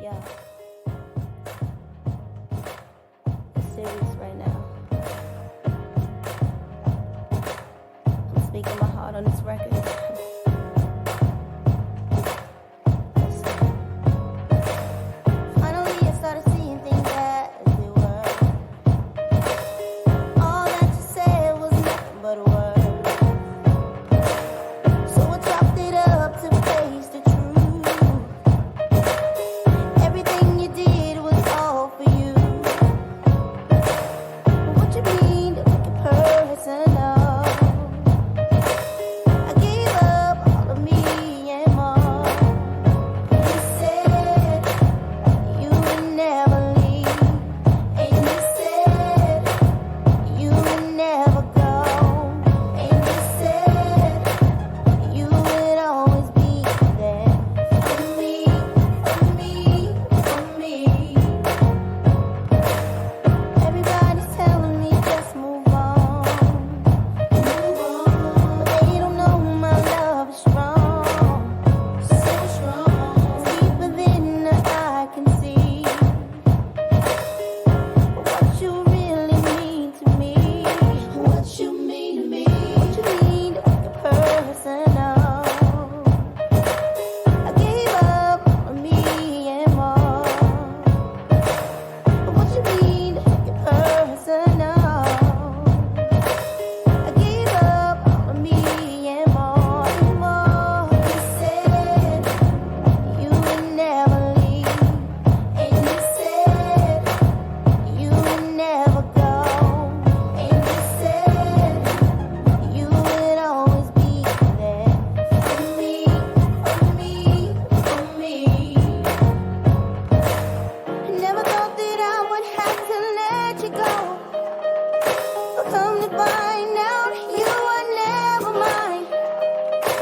Yeah. It's serious right now. I'm speaking my heart on this record. Finally, I started seeing things as they were. All that you said was nothing but a word. So I chopped it up to face the truth. Everything you did was all for you. But what you mean to make it personal? I gave up all of me and more. You said you would never leave, and you said you would never go, and you said you would always be there for me, for me, for me. Everybody's telling me just move on, move on. They don't know my love is strong, so strong, deeper than the eye can see. But what you really mean to me? What you mean to me? What you mean to make it personal? I gave up all of me and more. But what you mean to make it personal? I gave up all of me and more and more. You said you would never leave, and you said you would never go, and you said you would always be there for me, for me, for me. Never thought that I would have to let you go, but come to find out you were never mine.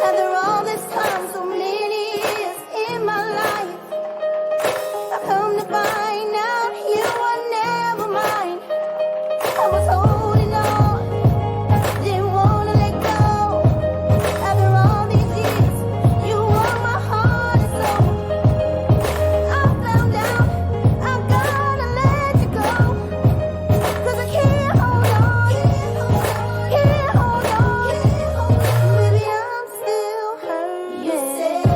After all this time, so many years in my life, I've come to find out you were never mine. I was holding on, didn't wanna let go. After all these years, you were my heart and soul. I found out I gotta let you go, 'cause I can't hold on, can't hold on. Baby, I'm still hurting. You said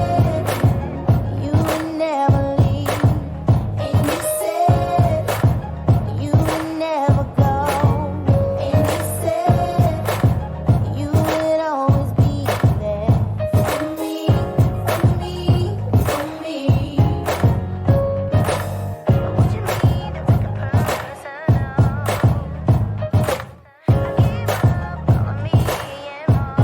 you would never leave, and you said you would never go, and you said you would always be there for me, for me, for me. What you mean to make it personal? I gave up all of me and more.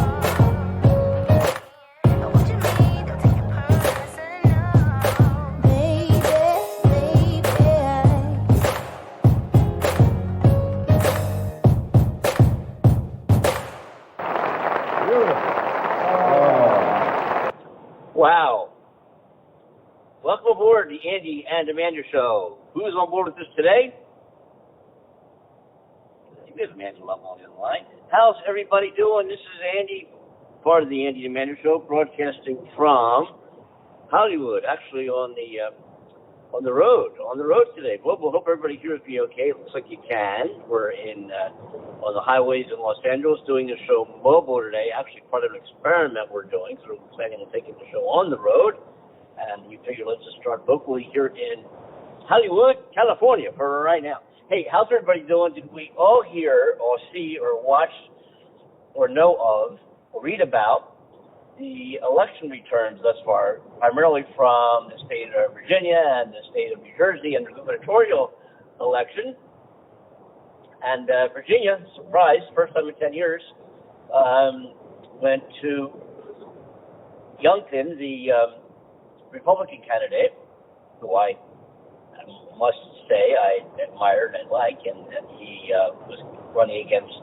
What you mean to take it personal? Baby, baby. Wow. Welcome aboard the Andy and Amanda Show. Who's on board with us today? I think there's Amanda Love on the other line. How's everybody doing? This is Andy, part of the Andy and Amanda Show, broadcasting from Hollywood, actually on the road today. Well, we'll hope everybody here will be okay. It looks like you can. We're on the highways in Los Angeles doing the show mobile today, actually part of an experiment we're doing, so we're planning on taking the show on the road, and we figured let's just start locally here in Hollywood, California for right now. Hey, how's everybody doing? Did we all hear or see or watch or know of or read about the election returns thus far, primarily from the state of Virginia and the state of New Jersey and the gubernatorial election? And Virginia, surprise, first time in 10 years, went to Youngkin, the Republican candidate, who I must say I admired and like, and he was running against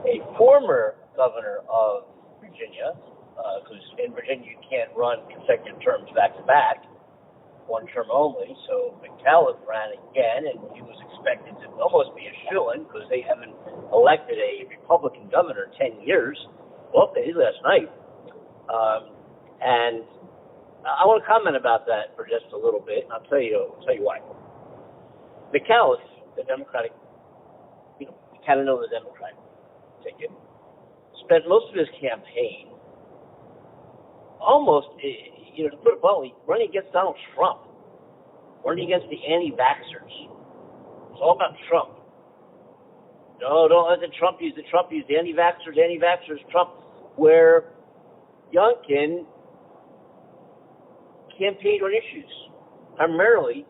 a former governor of Virginia, because in Virginia you can't run consecutive terms back-to-back, one term only. So McAuliffe ran again, and he was expected to almost be a shoo-in because they haven't elected a Republican governor in 10 years. Well, they did last night. And I want to comment about that for just a little bit, and I'll tell you why. McAuliffe, the Democratic, Canada Democrat ticket, spent most of his campaign almost, to put it bluntly, running against Donald Trump, running against the anti-vaxxers. It's all about Trump. No, don't let the Trumpies, the anti-vaxxers, Trump, where Youngkin campaigned on issues, primarily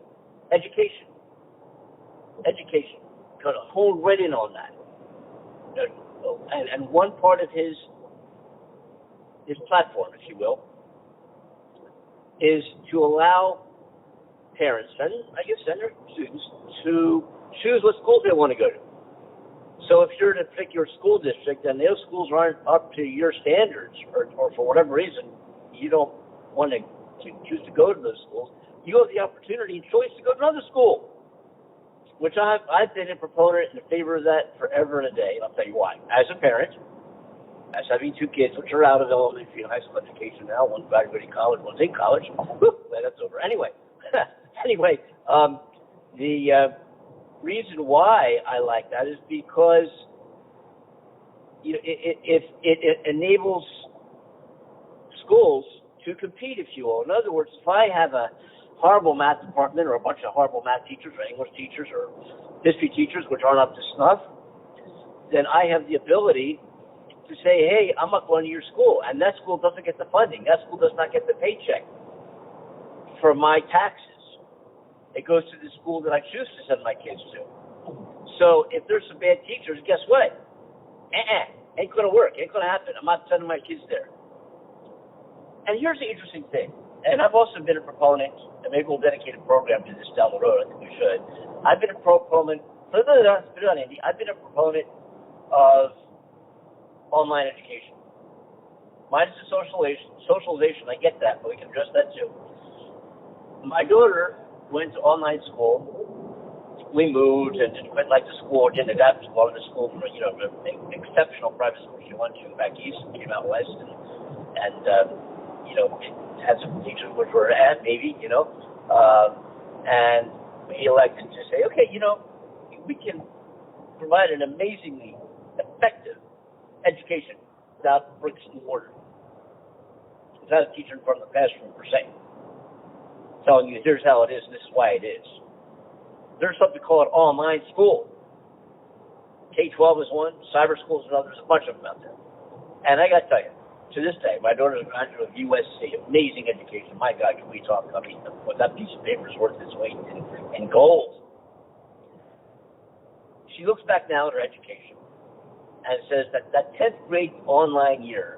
education. Kind of honed right in on that. And one part of his platform, if you will, is to allow parents and I guess their students to choose what schools they want to go to. So if you're to pick your school district and those schools aren't up to your standards, or for whatever reason you don't want to choose to go to those schools, you have the opportunity and choice to go to another school, which I've been a proponent in favor of that forever and a day, and I'll tell you why. As a parent, as having two kids, which are out of elementary and high school education now, one's graduating college, one's in college. Whoop, that's over. Anyway, the reason why I like that is because it enables schools to compete, if you will. In other words, if I have a horrible math department or a bunch of horrible math teachers or English teachers or history teachers which aren't up to snuff, then I have the ability to say, hey, I'm not going to your school, and that school doesn't get the funding. That school does not get the paycheck for my taxes. It goes to the school that I choose to send my kids to. So if there's some bad teachers, guess what? Ain't going to work. Ain't going to happen. I'm not sending my kids there. And here's the interesting thing, and I've also been a proponent, and maybe we'll dedicate a program to this down the road. I think we should. I've been a proponent, I've been a proponent of online education. Minus the socialization, I get that, but we can address that too. My daughter went to online school. We moved and went like the school, didn't adapt to the school from an exceptional private school she went to back east and came out west, and it had some teachers which were maybe, and we elected to say, okay, we can provide an amazingly effective education without bricks and mortar, without a teacher in front of the classroom per se, telling you here's how it is and this is why it is. There's something called online school. K-12 is one, cyber school is another. There's a bunch of them out there. And I got to tell you, to this day, my daughter's a graduate of USC, amazing education. My God, can we talk? I mean, that piece of paper is worth its weight in gold. She looks back now at her education and says that 10th grade online year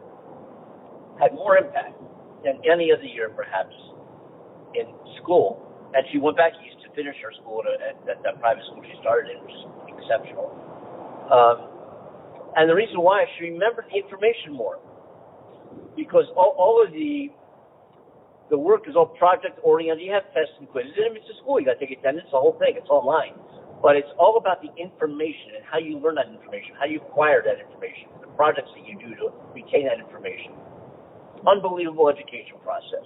had more impact than any other year, perhaps, in school. And she went back east to finish her school at that private school she started in, which is exceptional. And the reason why, she remembered the information more. Because all of the work is all project-oriented. You have tests and quizzes. It's a school. You got to take attendance, the whole thing. It's online. But it's all about the information and how you learn that information, how you acquire that information, the projects that you do to retain that information. Unbelievable education process.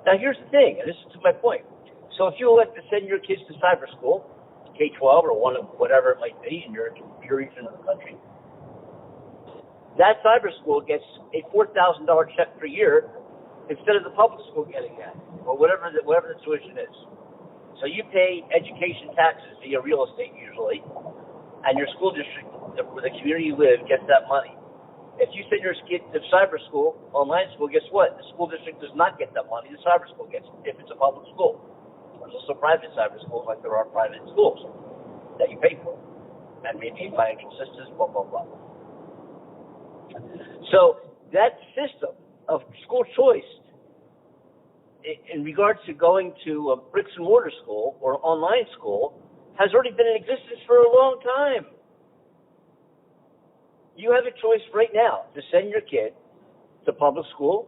Now, here's the thing, and this is to my point. So if you elect to send your kids to cyber school, K-12 or one of whatever it might be in your region of the country, that cyber school gets a $4,000 check per year instead of the public school getting that, or whatever the tuition is. So you pay education taxes via real estate usually, and your school district, where the community you live, gets that money. If you send your kid to cyber school, online school, guess what? The school district does not get that money. The cyber school gets it if it's a public school. There's also private cyber schools, like there are private schools that you pay for and maintain financial systems, blah, blah, blah. So that system of school choice in regards to going to a bricks and mortar school or online school has already been in existence for a long time. You have a choice right now to send your kid to public school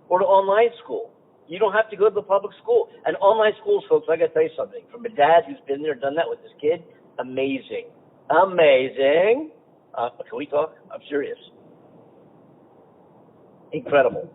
or to online school. You don't have to go to the public school. And online schools, folks, I got to tell you something. From a dad who's been there, done that with his kid, amazing. Amazing. Can we talk? I'm serious. Incredible.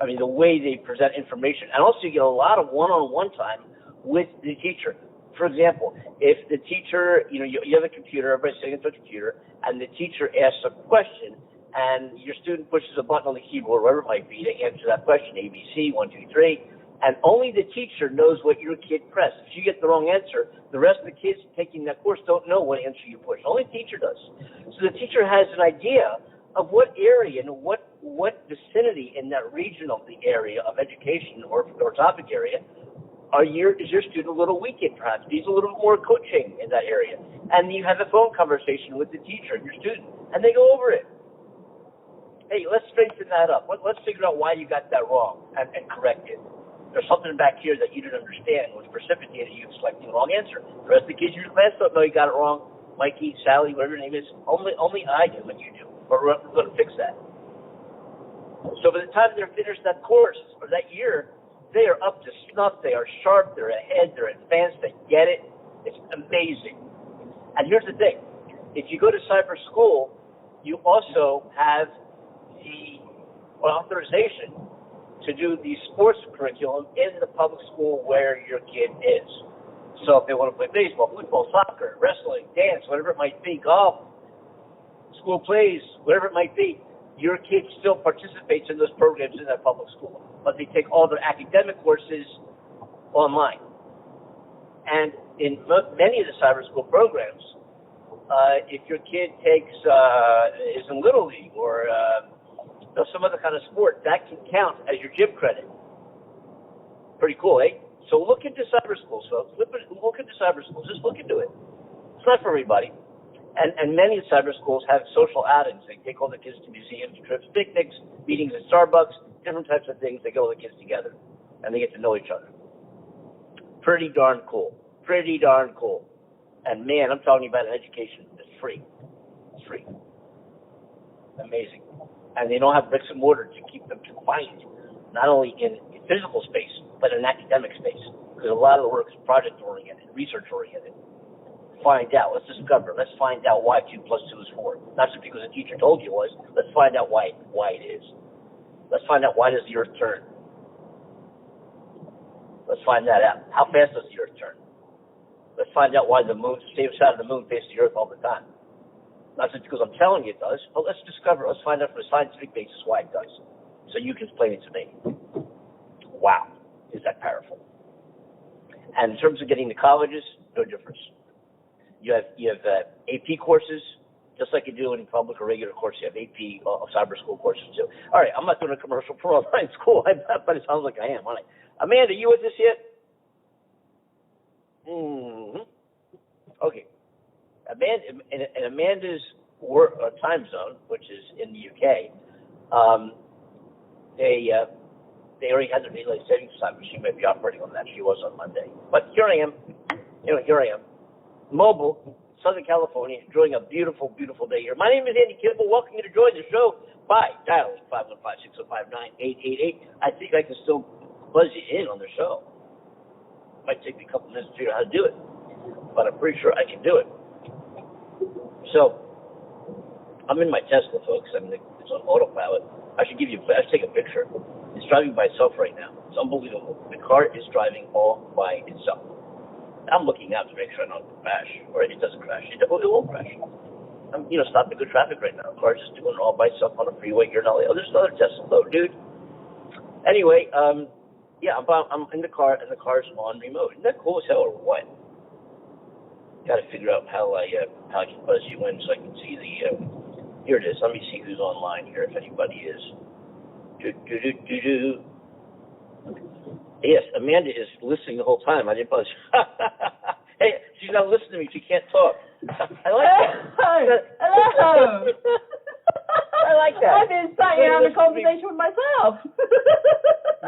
I mean, the way they present information. And also you get a lot of one-on-one time with the teacher. For example, if the teacher, you have a computer, everybody's sitting at the computer, and the teacher asks a question, and your student pushes a button on the keyboard, wherever it might be, to answer that question, ABC, 1, 2, 3, and only the teacher knows what your kid pressed. If you get the wrong answer, the rest of the kids taking that course don't know what answer you pushed. Only the teacher does. So the teacher has an idea of what area and what vicinity in that region of the area of education or topic area is your student a little weak in, perhaps? Needs a little more coaching in that area. And you have a phone conversation with the teacher and your student, and they go over it. Hey, let's straighten that up. Let's figure out why you got that wrong and correct it. There's something back here that you didn't understand, which precipitated you selecting the wrong answer. The rest of the kids in your class don't know you got it wrong. Mikey, Sally, whatever your name is, only I do and you do. But we're going to fix that. So by the time they're finished that course or that year, they are up to snuff. They are sharp. They're ahead. They're advanced. They get it. It's amazing. And here's the thing. If you go to cyber school, you also have the authorization to do the sports curriculum in the public school where your kid is. So if they want to play baseball, football, soccer, wrestling, dance, whatever it might be, golf, school plays, whatever it might be, your kid still participates in those programs in that public school. But they take all their academic courses online. And in many of the cyber school programs, if your kid is in Little League or some other kind of sport, that can count as your gym credit. Pretty cool, eh? So look into cyber schools, folks. Look into cyber schools. Just look into it. It's not for everybody. And many of the cyber schools have social outings. They take all the kids to museums, trips, picnics, meetings at Starbucks, different types of things. They get all the kids together, and they get to know each other. Pretty darn cool. Pretty darn cool. And, man, I'm talking about an education that's free. It's free. Amazing. And they don't have bricks and mortar to keep them confined, not only in physical space, but in academic space, because a lot of the work is project-oriented, research-oriented. Find out. Let's discover. Let's find out why 2 + 2 is 4. Not just because the teacher told you it was. Let's find out why it is. Let's find out, why does the Earth turn? Let's find that out. How fast does the Earth turn? Let's find out why the same side of the moon faces the Earth all the time. Not just because I'm telling you it does, but let's discover. Let's find out from a scientific basis why it does. So you can explain it to me. Wow. Is that powerful? And in terms of getting to colleges, no difference. You have AP courses, just like you do in public or regular course. You have AP cyber school courses too. All right, I'm not doing a commercial for online school, but it sounds like I am, aren't I? Amanda, you with this yet? Mm-hmm. Okay. In Amanda's time zone, which is in the UK, they already had their daylight savings time, but she may be operating on that. She was on Monday. But here I am. Here I am. Mobile, Southern California, enjoying a beautiful, beautiful day here. My name is Andy Kimball. Welcome you to join the show by dialing 515-605-9888. I think I can still buzz you in on the show. Might take me a couple minutes to figure out how to do it, but I'm pretty sure I can do it. So, I'm in my Tesla, folks. It's on autopilot. I should take a picture. It's driving by itself right now. It's unbelievable. The car is driving all by itself. I'm looking out to make sure I don't crash, or it doesn't crash. It won't crash. I'm, stopping good traffic right now. The car's just doing it all by itself on a freeway here in LA. Oh, there's another Tesla, though, dude. Anyway, I'm in the car, and the car's on remote. Isn't that cool as hell, or what? Got to figure out how I can buzz you in so I can see the. Here it is. Let me see who's online here, if anybody is. Yes, Amanda is listening the whole time. I didn't buzz. Hey, she's not listening to me. She can't talk. I like that. Hello. I like that. I've been sat here having a conversation with myself.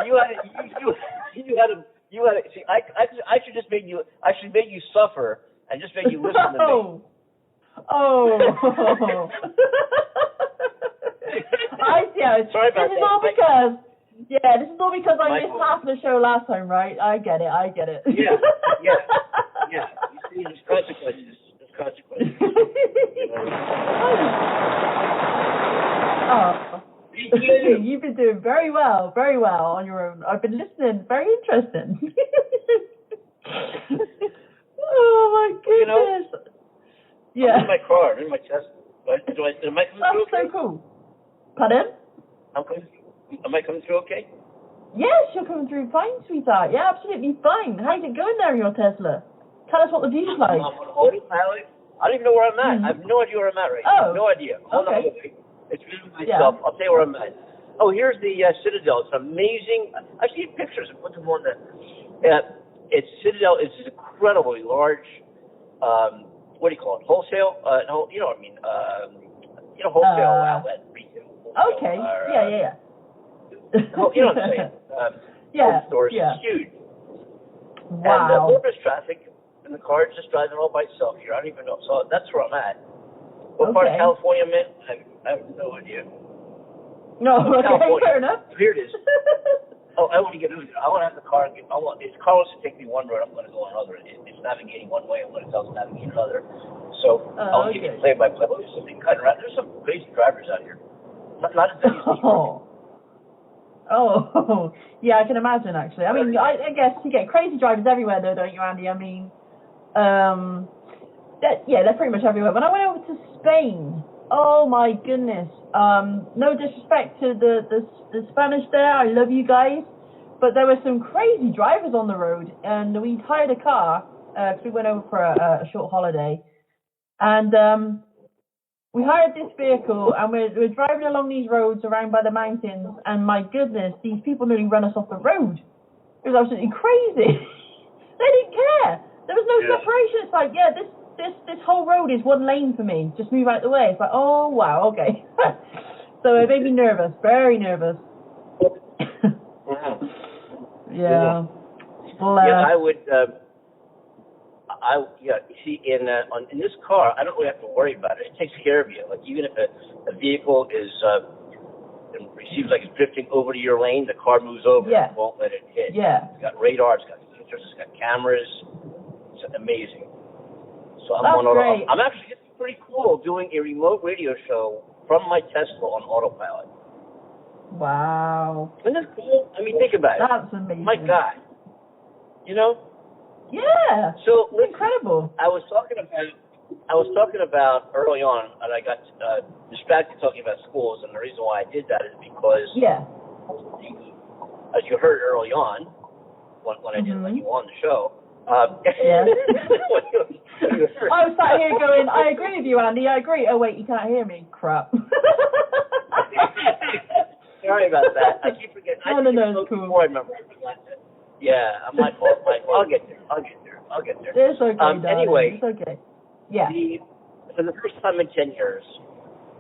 You had to. See, I should just make you. I should make you suffer and just make you listen to me. Oh. I see. Sorry about this is that. all because. Yeah, this is all because I missed half of the show last time, right? I get it. Yeah. You see, there's consequences. Oh. You've been doing very well on your own. I've been listening. Very interesting. Oh my goodness. You know, yeah. I'm in my car. I'm in my Tesla. Am I coming through okay? That's so cool. Pardon? Am I coming through okay? Yes, you're coming through fine, sweetheart. Yeah, absolutely fine. How's it going there in your Tesla? Tell us what the view's like. I'm on Autopilot. I don't even know where I'm at. I have no idea where I'm at right now. No idea. Okay. It's been myself. I'll tell you where I'm at. Oh, here's the Citadel. It's amazing. I've seen pictures. I put them on the. It's Citadel. It's an incredibly large. What do you call it? Wholesale? No, you know what I mean. Wholesale outlet. Retail. Okay. Yeah. You know what I'm saying? Home stores. Yeah. It's huge. Wow. And there's traffic, and the car is just driving all by itself here. I don't even know. So that's where I'm at. What part of California I'm in? I have no idea. No, okay, fair enough. Here it is. Oh, I want to get over there. I want to have the car. If the car wants to take me one road, I'm going to go another. It's navigating one way. I'm going to tell it to navigate another. So I'll give you play by play. There's something cutting around. There's some crazy drivers out here. Not as many as these. Oh, yeah, I can imagine, actually. I mean, I guess you get crazy drivers everywhere, though, don't you, Andy? I mean, they're pretty much everywhere. When I went over to Spain, oh, my goodness. No disrespect to the Spanish there. I love you guys. But there were some crazy drivers on the road, and we hired a car because we went over for a short holiday. And we hired this vehicle, and we're driving along these roads around by the mountains, and my goodness, these people nearly run us off the road. It was absolutely crazy. They didn't care. There was no separation. It's like, this whole road is one lane for me. Just move out the way. It's like, oh, wow, okay. So it made me nervous, very nervous. Yeah. Well, I would... you see, in this car, I don't really have to worry about it. It takes care of you. Like, even if a vehicle is receives like it's drifting over to your lane, the car moves over. Yeah. It won't let it hit. Yeah. It's got radar. It's got sensors. It's got cameras. It's amazing. So I'm great. I'm actually, it's pretty cool doing a remote radio show from my Tesla on Autopilot. Wow. Isn't that cool? I mean, think about it. That's amazing. My God. You know? Yeah. So incredible. I was talking about early on, and I got distracted talking about schools, and the reason why I did that is because as you heard early on, when I didn't let you on the show. I was sat here going, I agree with you, Andy. I agree. Oh wait, you can't hear me. Crap. Sorry about that. I keep forgetting. No, it's cool. Before I remember. Yeah, my fault. I'll get there. It's okay, darling. Anyway, it's okay. Yeah. For the first time in 10 years,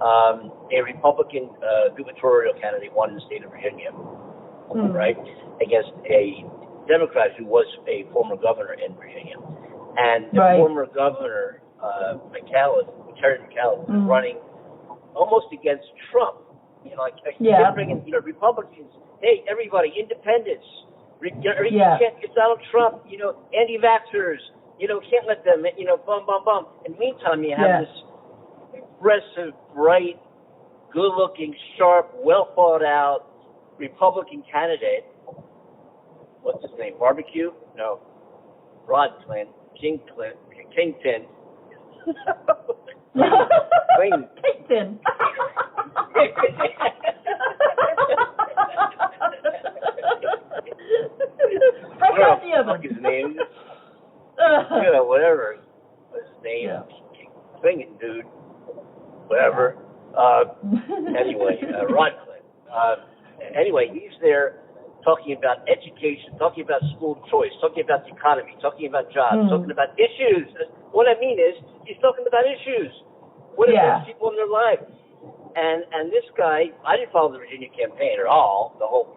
a Republican gubernatorial candidate won in the state of Virginia, right, against a Democrat who was a former governor in Virginia. And the former governor, Terry McAuliffe, was running almost against Trump. You know, they're bringing, Republicans, hey, everybody, independents. It's Donald Trump, anti-vaxxers, can't let them, bum, bum, bum. In the meantime, you have this aggressive, bright, good-looking, sharp, well-thought-out Republican candidate. What's his name? Barbecue? No. Rod Clint. Kingpin. Kingpin. What his name? Whatever. What's his name? Sing it, dude. Whatever. Anyway, Rod Clint. Anyway, he's there talking about education, talking about school choice, talking about the economy, talking about jobs, talking about issues. What I mean is, he's talking about issues. What affects people in their lives? And this guy, I didn't follow the Virginia campaign at all. The whole,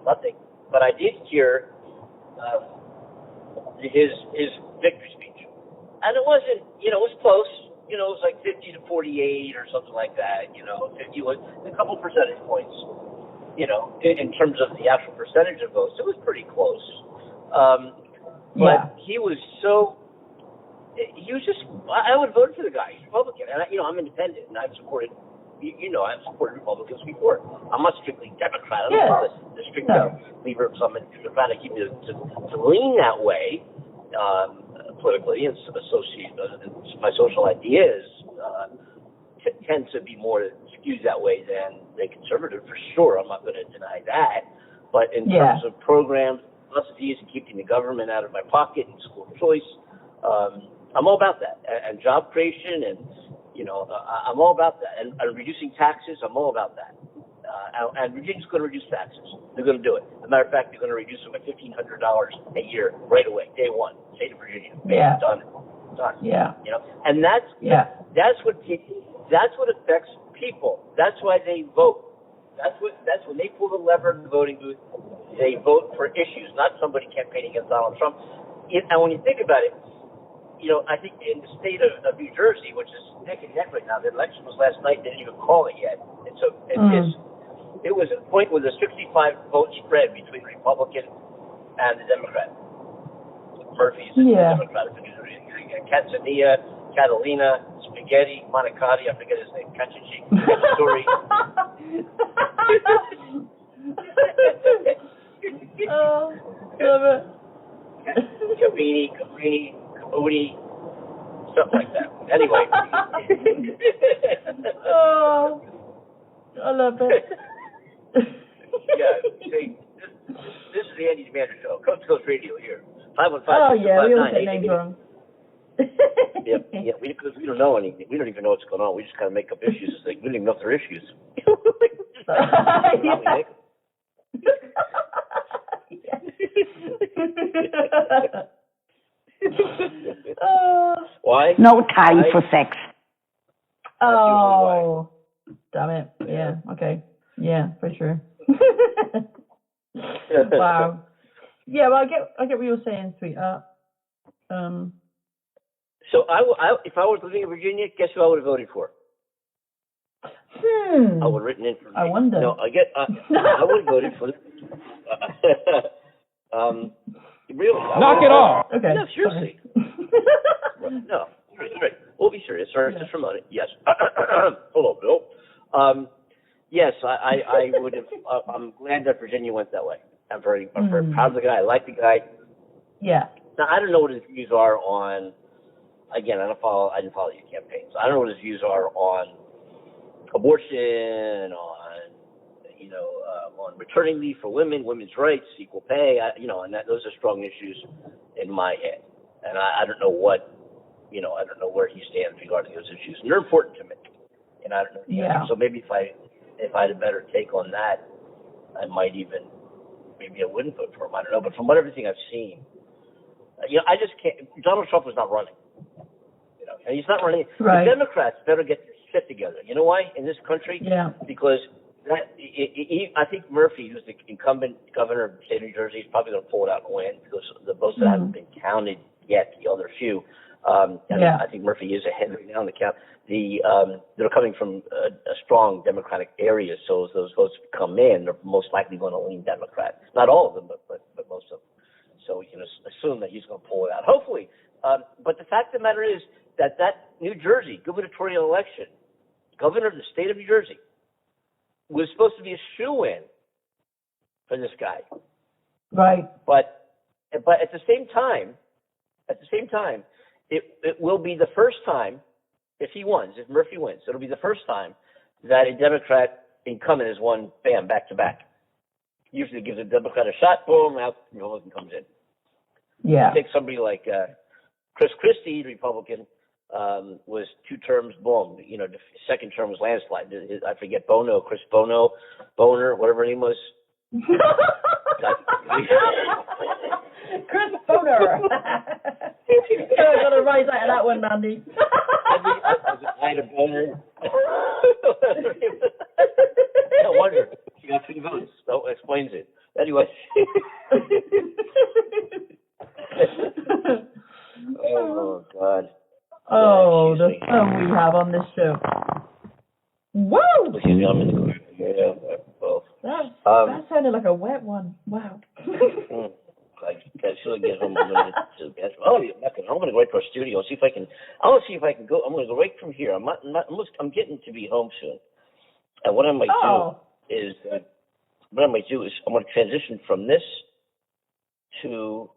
nothing. But I did hear his victory speech, and it wasn't, it was close. It was like 50 to 48 or something like that. 50 was a couple percentage points. In terms of the actual percentage of votes, it was pretty close. But he was just, I would vote for the guy. He's Republican. And, I'm independent, and I've supported you know, I've supported Republicans before. I'm not strictly Democrat. I don't want the strict lever of some trying to keep me to lean that way politically and associate my social ideas tend to be more skewed that way than conservative for sure. I'm not going to deny that. But in terms of programs, philosophies, and keeping the government out of my pocket and school choice, I'm all about that. And job creation, and I'm all about that. And reducing taxes, I'm all about that. And Virginia's going to reduce taxes. They're going to do it. As a matter of fact, they're going to reduce them by $1,500 a year right away, day one. State of Virginia. Yeah. Done. Yeah. And that's what affects people. That's why they vote. That's when they pull the lever in the voting booth. They vote for issues, not somebody campaigning against Donald Trump. And when you think about it, I think in the state of New Jersey, which is neck and neck right now, the election was last night. They didn't even call it yet. And so it was a point with a 65 vote spread between the Republican and the Democrat. Murphy's the Democratic Catanzania, Catalina, Spaghetti, Monicati, I forget his name, Cacici, Story. Oh, love it. Cabrini, Cabrini, something like that. Anyway. Oh, I love it. Yeah, see, this is the Andy Demander Show, Coast to Coast Radio here. 515. Oh, yeah, we always say names wrong. Yeah, because we don't know anything. We don't even know what's going on. We just kind of make up issues. It's like, we don't even know if they're issues. Why? No time for sex. Oh, damn it. Yeah, okay. Yeah, for sure. Wow. Yeah, well, I get what you're saying, sweetheart. So if I was living in Virginia, guess who I would have voted for? I would have written in for. I wonder. No, I would have voted for. Really? Knock it off. Okay. No, seriously. No, right. We'll be serious. Sorry, just for a moment. Yes. Hello, Bill. Yes, I would have. I'm glad that Virginia went that way. I'm very proud of the guy. I like the guy. Yeah. Now I don't know what his views are on. Again, I didn't follow your campaigns. I don't know what his views are on abortion, on on maternity leave for women, women's rights, equal pay. And those are strong issues in my head. And I don't know what, I don't know where he stands regarding those issues. And they're important to me. And I don't know. Yeah. So maybe if I had a better take on that, I might even, maybe I wouldn't vote for him. I don't know. But from everything I've seen, I just can't. Donald Trump was not running. And he's not running. Right. The Democrats better get their shit together. You know why? In this country? Yeah. Because I think Murphy, who's the incumbent governor of the state of New Jersey, is probably going to pull it out and win because the votes that haven't been counted yet, the other few. I think Murphy is ahead right now in the count. They're coming from a strong Democratic area, so as those votes come in, they're most likely going to lean Democrat. Not all of them, but most of them. So you can assume that he's going to pull it out. Hopefully. But the fact of the matter is that New Jersey gubernatorial election, governor of the state of New Jersey, was supposed to be a shoo-in for this guy. Right. But at the same time, it will be the first time, if Murphy wins, it'll be the first time that a Democrat incumbent has won, bam, back to back. Usually gives a Democrat a shot, boom, out the Republican comes in. Yeah. You take somebody like Chris Christie, Republican, was 2 terms, boom. The second term was landslide. I forget Chris Boner, whatever her name was. Chris Boner. I'm going to rise out of that one, Mandy. Ida Boner. No wonder. She got 3 votes. That explains it. Anyway. Oh, God. Oh, the fun we have on this show. Woo! Excuse me, I'm in the car. Yeah, both. That sounded like a wet one. Wow. I should get home to the bathroom. I'm going to go right to our studio and see if I can. I want to see if I can go. I'm going to go right from here. I'm getting to be home soon. And what I might Oh. do is I'm going to transition from this to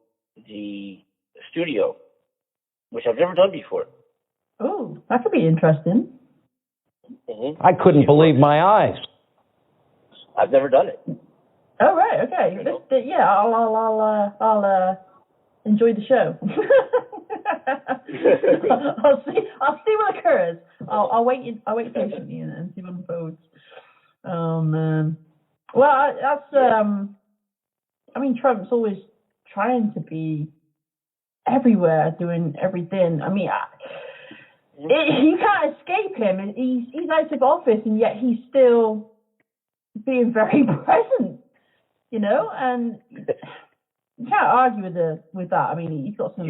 the studio, which I've never done before. Oh, that could be interesting. Mm-hmm. I couldn't believe my eyes. I've never done it. Oh right, okay. Yeah, I'll enjoy the show. I'll see what occurs. I'll wait patiently and see what unfolds. Oh man. Well, that's I mean, Trump's always trying to be everywhere, doing everything. I mean, you can't escape him. He's out of office, and yet he's still being very present. You know, and you can't argue with that. I mean, he's got some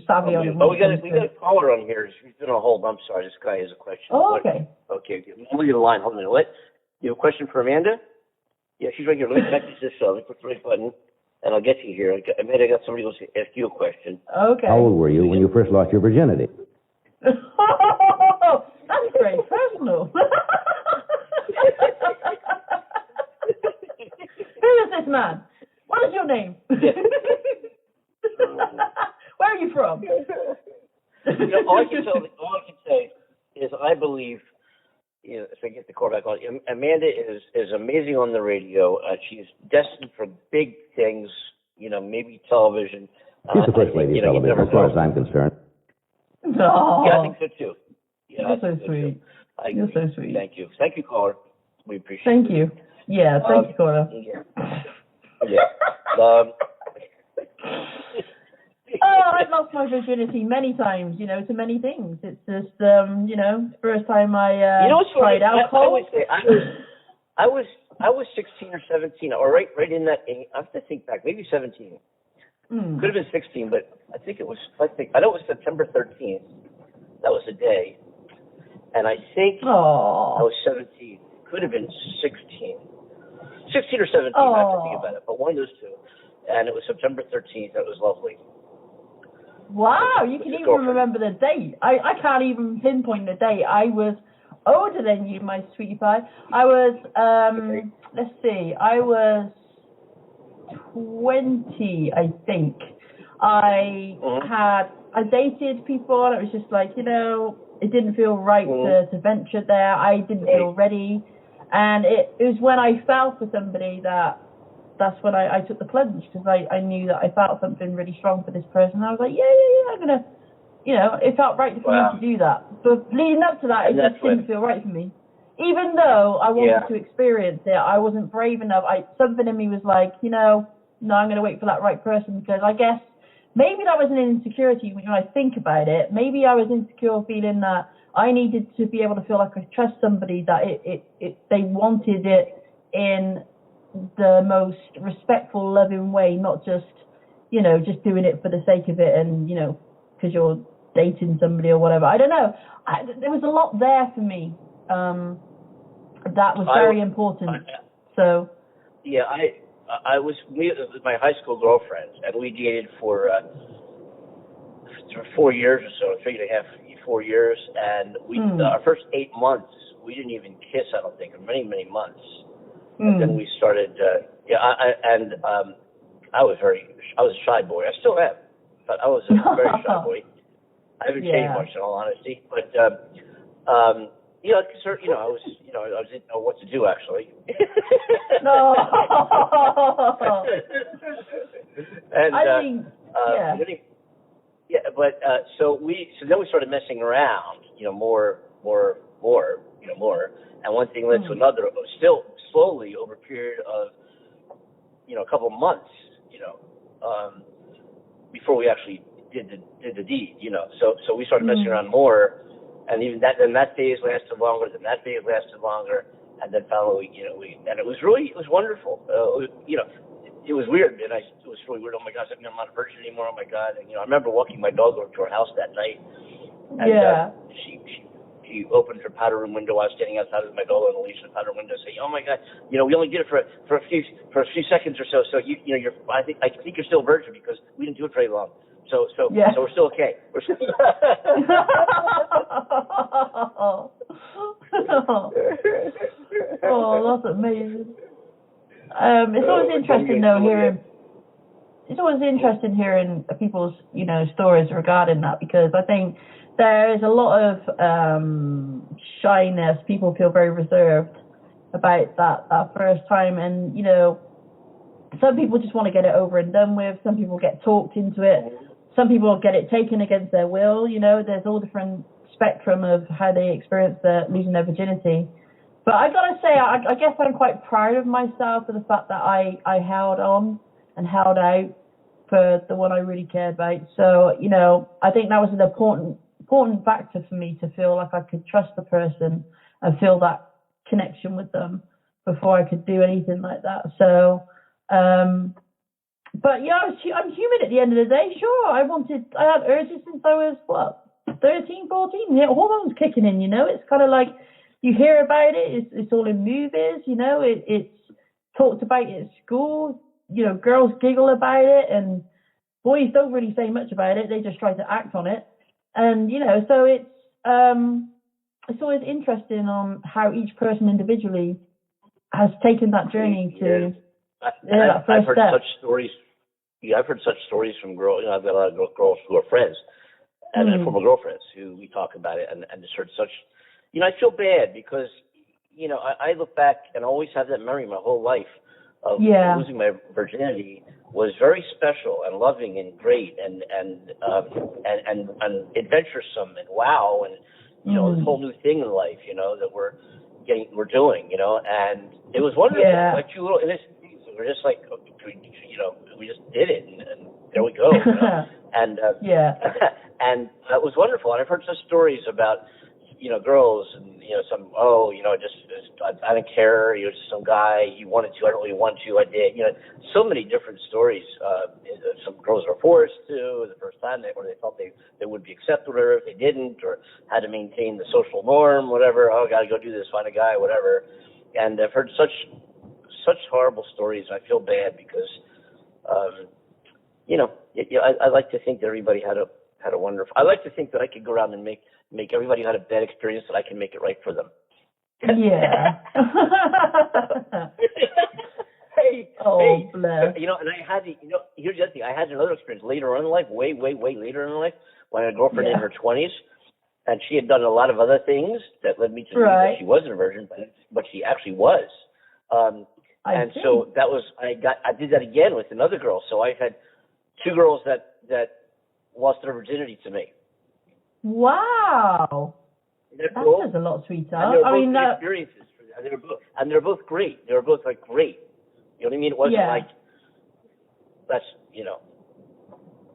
savvy on him. Oh, we got a caller on here. She's been on hold. I'm sorry. This guy has a question. Oh, okay. Okay. We'll leave the line. Hold on a minute. You have a question for Amanda? Yeah, she's right here. Let me message this. Let me put the right button, and I'll get you here. Amanda, I got somebody who wants to ask you a question. Okay. How old were you when you first lost your virginity? Oh, that's very personal. Who is this man? What is your name? Where are you from? All I can say is I believe, if I get the call back on, Amanda is amazing on the radio. She's destined for big things, maybe television. She's the first lady of television, as far as I'm concerned. No. Yeah, I think so too. Yeah, You're so sweet. You're so sweet. Thank you. Thank you, caller. We appreciate it. Thank you. Yeah, thank you, caller. Yeah. I've lost my virginity many times, to many things. It's just, first time I tried alcohol. I was 16 or 17, or right in that. I have to think back, maybe 17. Could have been 16, but I know it was September 13th. That was the day, and I think I was 17. Could have been 16 or 17. I have to think about it, but one of those two. And it was September 13th. That was lovely. Wow, you can even remember the date. I can't even pinpoint the date. I was older than you, my sweetie pie. I was, let's see, I was 20, I think. I dated people, and it was just like, it didn't feel right to venture there. I didn't feel ready. And it was when I fell for somebody that's when I took the plunge, because I knew that I felt something really strong for this person. I was like, yeah, I'm going to, it felt right for me to do that. But leading up to that, it just didn't feel right for me. Even though I wanted to experience it, I wasn't brave enough. Something in me was like, no, I'm going to wait for that right person, because I guess maybe that was an insecurity when I think about it. Maybe I was insecure feeling that I needed to be able to feel like I trust somebody, that they wanted it in the most respectful, loving way, not just, just doing it for the sake of it and, because you're dating somebody or whatever. I don't know. There was a lot there for me that was very important. So. Yeah, I was with my high school girlfriend, and we dated for 4 years or so, 4 years, and we our first 8 months we didn't even kiss. I don't think, or many months. And then we started. I was a shy boy. I still am, but I was a very shy boy. I haven't changed much, in all honesty. But I didn't know what to do, actually. No. And I mean, so then we started messing around, more, and one thing led to another. Still slowly over a period of, a couple of months, before we actually did the deed, So we started messing around more, and even that phase lasted longer. Then that phase lasted longer, and then finally, and it was wonderful. It was weird, and it was really weird. Oh my gosh, I'm not a virgin anymore. Oh my God! And I remember walking my dog over to her house that night, and she opened her powder room window. I was standing outside with my dog on the leash in the powder room window, saying, "Oh my God, we only did it for a few seconds or so. So I think you're still a virgin because we didn't do it very long. So we're still okay. We're still." Oh, that's amazing. It's always interesting though hearing. It's always interesting hearing people's, stories regarding that, because I think there is a lot of shyness. People feel very reserved about that first time, and some people just want to get it over and done with. Some people get talked into it. Some people get it taken against their will. There's all different spectrum of how they experience losing their virginity. But I gotta say, I guess I'm quite proud of myself for the fact that I held on and held out for the one I really cared about. So, I think that was an important factor for me to feel like I could trust the person and feel that connection with them before I could do anything like that. So, but yeah, I'm human at the end of the day. Sure, I had urges since I was, 13, 14. Hormones kicking in, It's kind of like you hear about it. It's all in movies, It's talked about at school. Girls giggle about it, and boys don't really say much about it. They just try to act on it. And, so it's always interesting on how each person individually has taken that journey to that first I've heard step. such stories. Yeah, I've heard such stories from girls. I've got a lot of girls who are friends and former girlfriends who we talk about it, and just heard such. I feel bad because, I look back and always have that memory my whole life of losing my virginity was very special and loving and great and adventuresome and wow, and this whole new thing in life, that we're doing, and it was wonderful. Like two little innocent things. We're just like, we just did it, and there we go. And and it was wonderful. And I've heard some stories about girls and I don't care. Just some guy you wanted to. I don't really want to. I did. So many different stories. Some girls were forced to the first time they thought they would be accepted, or if they didn't, or had to maintain the social norm, whatever. Oh, got to go do this, find a guy, whatever. And I've heard such horrible stories. And I feel bad because, I like to think that everybody had a wonderful. I like to think that I could go around and make everybody who had a bad experience that I can make it right for them. Yeah. hey, bless. And I had here's the other thing. I had another experience later on in life, way later in life, when I had a girlfriend in her 20s, and she had done a lot of other things that led me to believe that she wasn't a virgin, but she actually was. So that was I did that again with another girl. So I had two girls that lost their virginity to me. Wow. That cool? says a lot, sweetheart. And they were both experiences. And they're both great. They were both great. You know what I mean? It wasn't like that's you know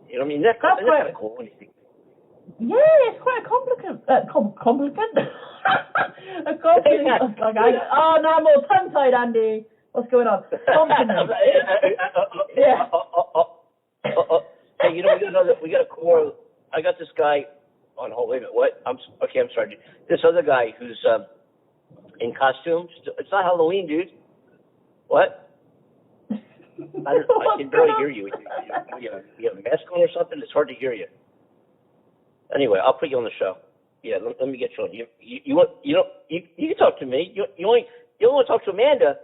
what I mean. That's kind of cool when you think. Yeah, it's quite a complicated. A complicated. Now I'm all tongue-tied, Andy. What's going on? Yeah. Hey, we got a core. I got this guy on hold. Wait a minute. What? I'm sorry. This other guy who's in costume. It's not Halloween, dude. What? I can barely hear you. You have a mask on or something? It's hard to hear you. Anyway, I'll put you on the show. Yeah, let me get you on. You can talk to me. You only want to talk to Amanda.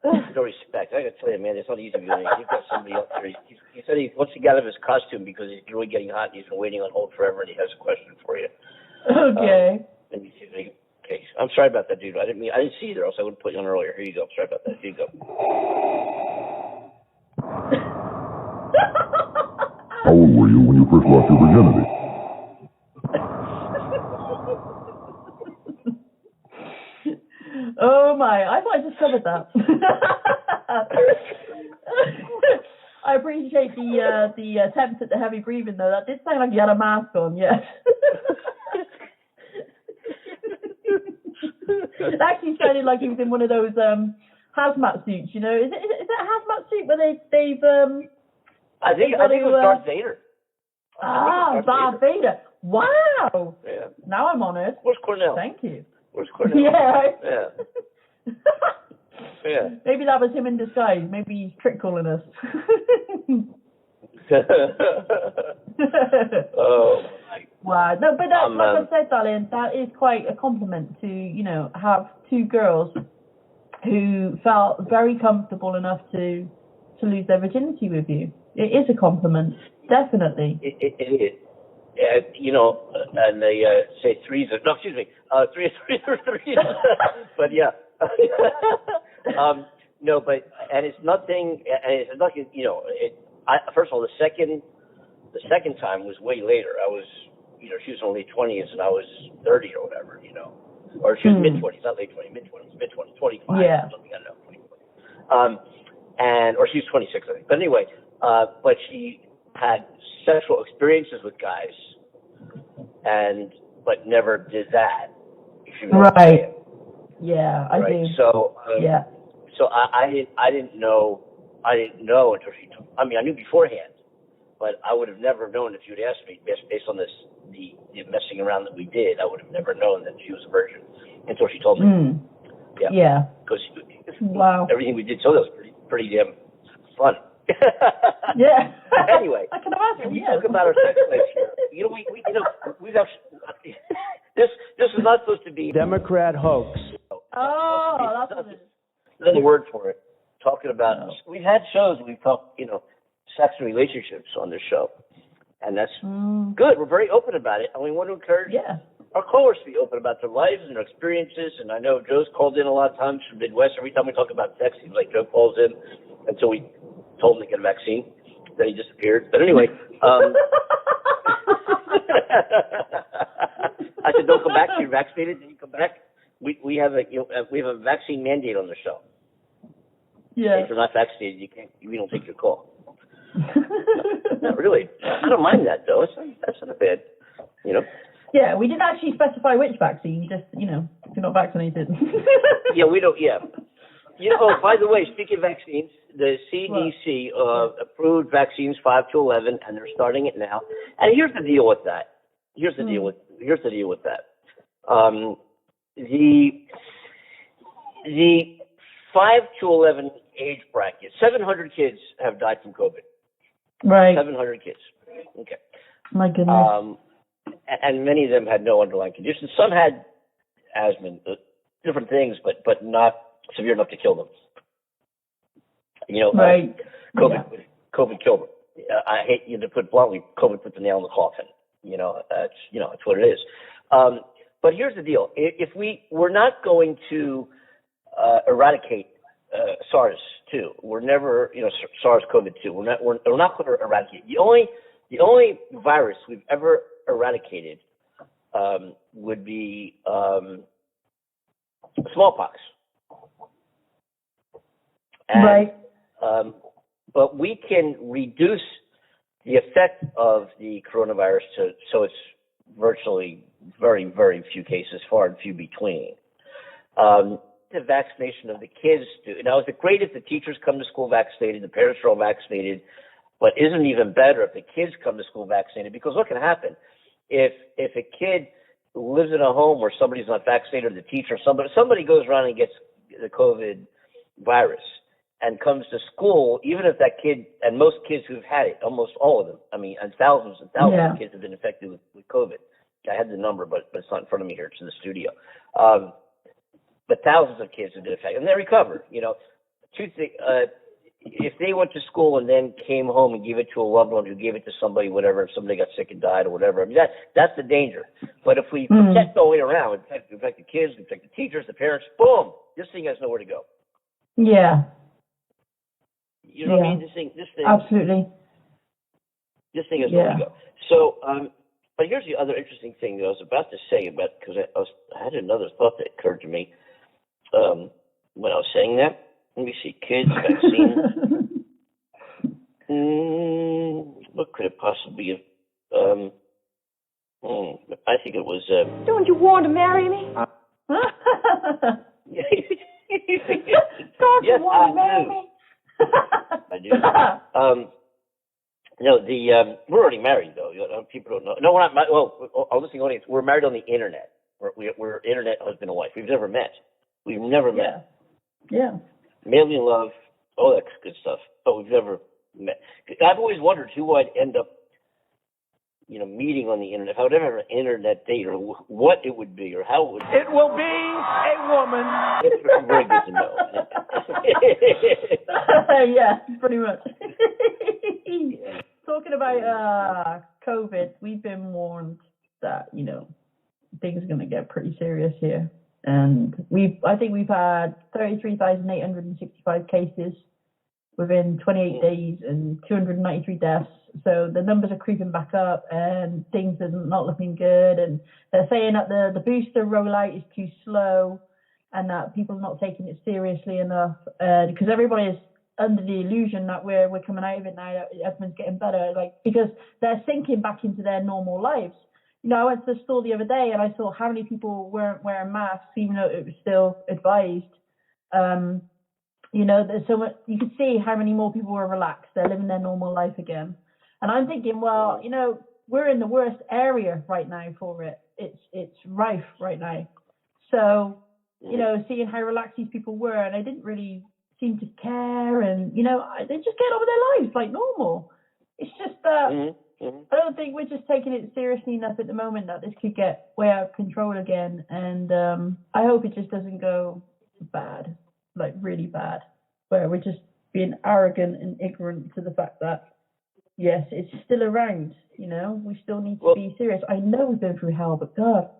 No respect. I gotta tell you, man, it's not easy. You've got somebody else there. He said once he got out of his costume because he's really getting hot and he's been waiting on hold forever and he has a question for you. Okay. Let me see. Okay. I'm sorry about that, dude. I didn't see you there, else I would have put you on earlier. Here you go. Sorry about that. Here you go. How old were you when you first lost your virginity? Oh my, I thought I just covered that. I appreciate the attempt at the heavy breathing though. That did sound like you had a mask on, yes. It actually sounded like he was in one of those hazmat suits, Is it a hazmat suit where they've I think it was Darth Vader. Darth Vader. Wow. Yeah. Now I'm on it. Where's Cornell? Thank you. Where's Cornell? Yeah, right. Yeah. Yeah. Maybe that was him in disguise. Maybe he's trick calling us. Oh my Wow. No, but that's, like I said, darling, that is quite a compliment to, have two girls who felt very comfortable enough to lose their virginity with you. It is a compliment, definitely. It is. And they say threes are, no, excuse me, three or threes. But yeah. No, but, and it's nothing, first of all, the second time was way later. I was, she was only 20s and I was 30 or whatever, or she was mid-20s, not late 20s, mid-20s, 25 yeah. or something, I don't know, or she was 26, I think. But anyway, but she had sexual experiences with guys, but never did that. If you know what I'm saying. Yeah, I do. So yeah. So I didn't know until she told. I mean, I knew beforehand, but I would have never known if you'd asked me based on the messing around that we did. I would have never known that she was a virgin until she told me. Yeah. Because wow, everything we did so that was pretty damn fun. Yeah. Anyway, I can imagine. We talk about our sex life here. We've actually this is not supposed to be Democrat hoax. Oh, that's what it is. Another word for it. Talking about we've had shows we've talked, sex and relationships on this show, and that's good. We're very open about it, and we want to encourage our callers to be open about their lives and their experiences. And I know Joe's called in a lot of times from Midwest. Every time we talk about sex, seems like Joe calls in until we told him to get a vaccine. Then he disappeared. But anyway, I said, "Don't come back. You're vaccinated. Then you come back." We have a vaccine mandate on the show. Yeah. If you're not vaccinated, we don't take your call. Not really. I don't mind that though. That's not bad. Yeah, we didn't actually specify which vaccine. Just if you're not vaccinated. Yeah, we don't. Yeah. By the way, speaking of vaccines, the CDC approved vaccines 5 to 11, and they're starting it now. And here's the deal with that. Here's the deal with that. The 5 to 11 age bracket, 700 kids have died from COVID. Right. 700 kids. Okay. My goodness. And many of them had no underlying conditions. Some had asthma, different things, but not severe enough to kill them. Right. COVID killed them. I hate to put it bluntly, COVID put the nail in the coffin. That's what it is. But here's the deal: if we're not going to eradicate SARS-2, we're never, SARS-CoV-2. We're not going to eradicate. The only virus we've ever eradicated would be smallpox. And, but we can reduce the effect of the coronavirus so it's virtually very, very few cases, far and few between. The vaccination of the kids now, is it great if the teachers come to school vaccinated, the parents are all vaccinated, but isn't it even better if the kids come to school vaccinated? Because what can happen if a kid lives in a home where somebody's not vaccinated, or the teacher, somebody goes around and gets the COVID virus and comes to school, even if that kid, and most kids who've had it, almost all of them, and thousands and thousands of kids have been infected with COVID. I had the number, but it's not in front of me here. It's in the studio. But thousands of kids have been affected, and they recover. If they went to school and then came home and gave it to a loved one who gave it to somebody, whatever, if somebody got sick and died or whatever, that's the danger. But if we protect all the way around, we protect the kids, we protect the teachers, the parents, boom, this thing has nowhere to go. Yeah. You know what I mean? This thing. Absolutely. This thing has nowhere to go. So, but here's the other interesting thing that I was about to say because I had another thought that occurred to me when I was saying that. Let me see, kids, vaccine. What could it possibly be? I think it was. Don't you want to marry me? Don't you want to marry me? I do. No, we're already married though. People don't know. No, we're not. Well, our listening audience, we're married on the internet. We're internet husband and wife. We've never met. We've never met. Yeah. Madly in love, all that good stuff, but we've never met. I've always wondered who I'd end up meeting on the internet, if I would ever have an internet date, or what it would be, or how it would be. It will be a woman. It's very good to know. Yeah, pretty much. Talking about COVID, we've been warned that, things are going to get pretty serious here. And I think we've had 33,865 cases within 28 days and 293 deaths. So the numbers are creeping back up and things are not looking good. And they're saying that the booster rollout is too slow and that people are not taking it seriously enough because everybody is under the illusion that we're coming out of it now, that everyone's getting better, because they're sinking back into their normal lives. I went to the store the other day and I saw how many people weren't wearing masks, even though it was still advised. There's so much, you could see how many more people were relaxed. They're living their normal life again. And I'm thinking, well, we're in the worst area right now for it. It's rife right now. So, seeing how relaxed these people were, and they didn't really seem to care, and, they just get on with their lives like normal. It's just that I don't think we're just taking it seriously enough at the moment that this could get way out of control again. And I hope it just doesn't go bad, like really bad, where we're just being arrogant and ignorant to the fact that, yes, it's still around, we still need to be serious. I know we've been through hell, but God,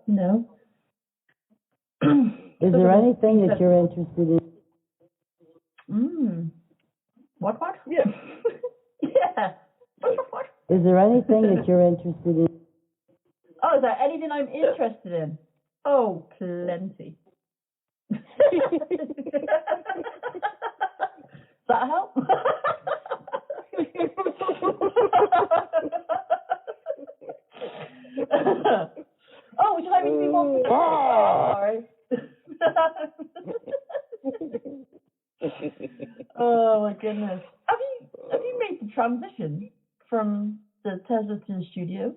Is there anything that you're interested in? What? Yeah. Yeah. What? Is there anything that you're interested in? Oh, is there anything I'm interested in? Oh, plenty. Does that help? Oh, would you like me to be more specific? Sorry. Oh my goodness. Have you made the transition from the Tesla to the studio?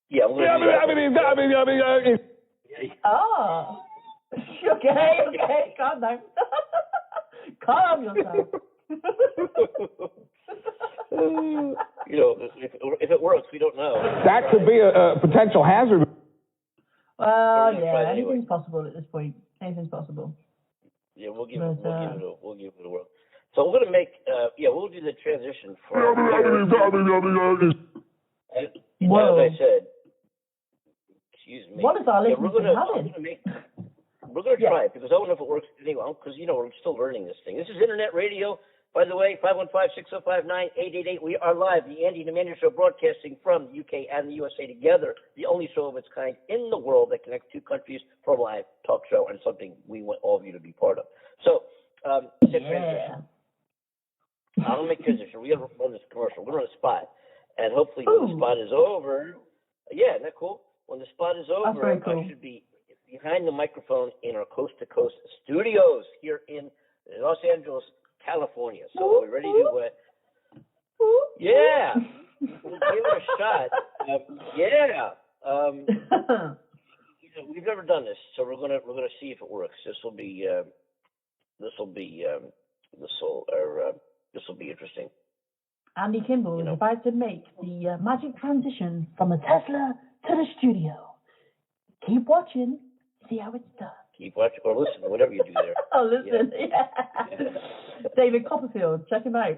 Yeah, Oh. Okay, calm down. Calm yourself. If it works, we don't know. That could be a potential hazard. Well, yeah, anything's possible at this point. Anything's possible. Yeah, we'll give it a whirl. So we're gonna make we'll do the transition from Whoa. as I said. Excuse me. What is our listeners having? We're gonna try it because I don't know if it works anyway, because we're still learning this thing. This is internet radio. By the way, 515-6059-888. We are live, the Andy and Amanda Show, broadcasting from the UK and the USA together, the only show of its kind in the world that connects two countries for a live talk show, and something we want all of you to be part of. So, transition. I don't make transition. We're going to run this commercial. We're going to run a spot, and hopefully when the spot is over, isn't that cool? When the spot is over, cool. I should be behind the microphone in our coast-to-coast studios here in Los Angeles, California. So are we ready to? Yeah, we'll give it a shot. We've never done this, so we're gonna see if it works. This will be interesting. Andy Kimball is about to make the magic transition from the Tesla to the studio. Keep watching, see how it's done. Keep watching or listen, whatever you do there. Oh, listen, yeah. David Copperfield, check him out.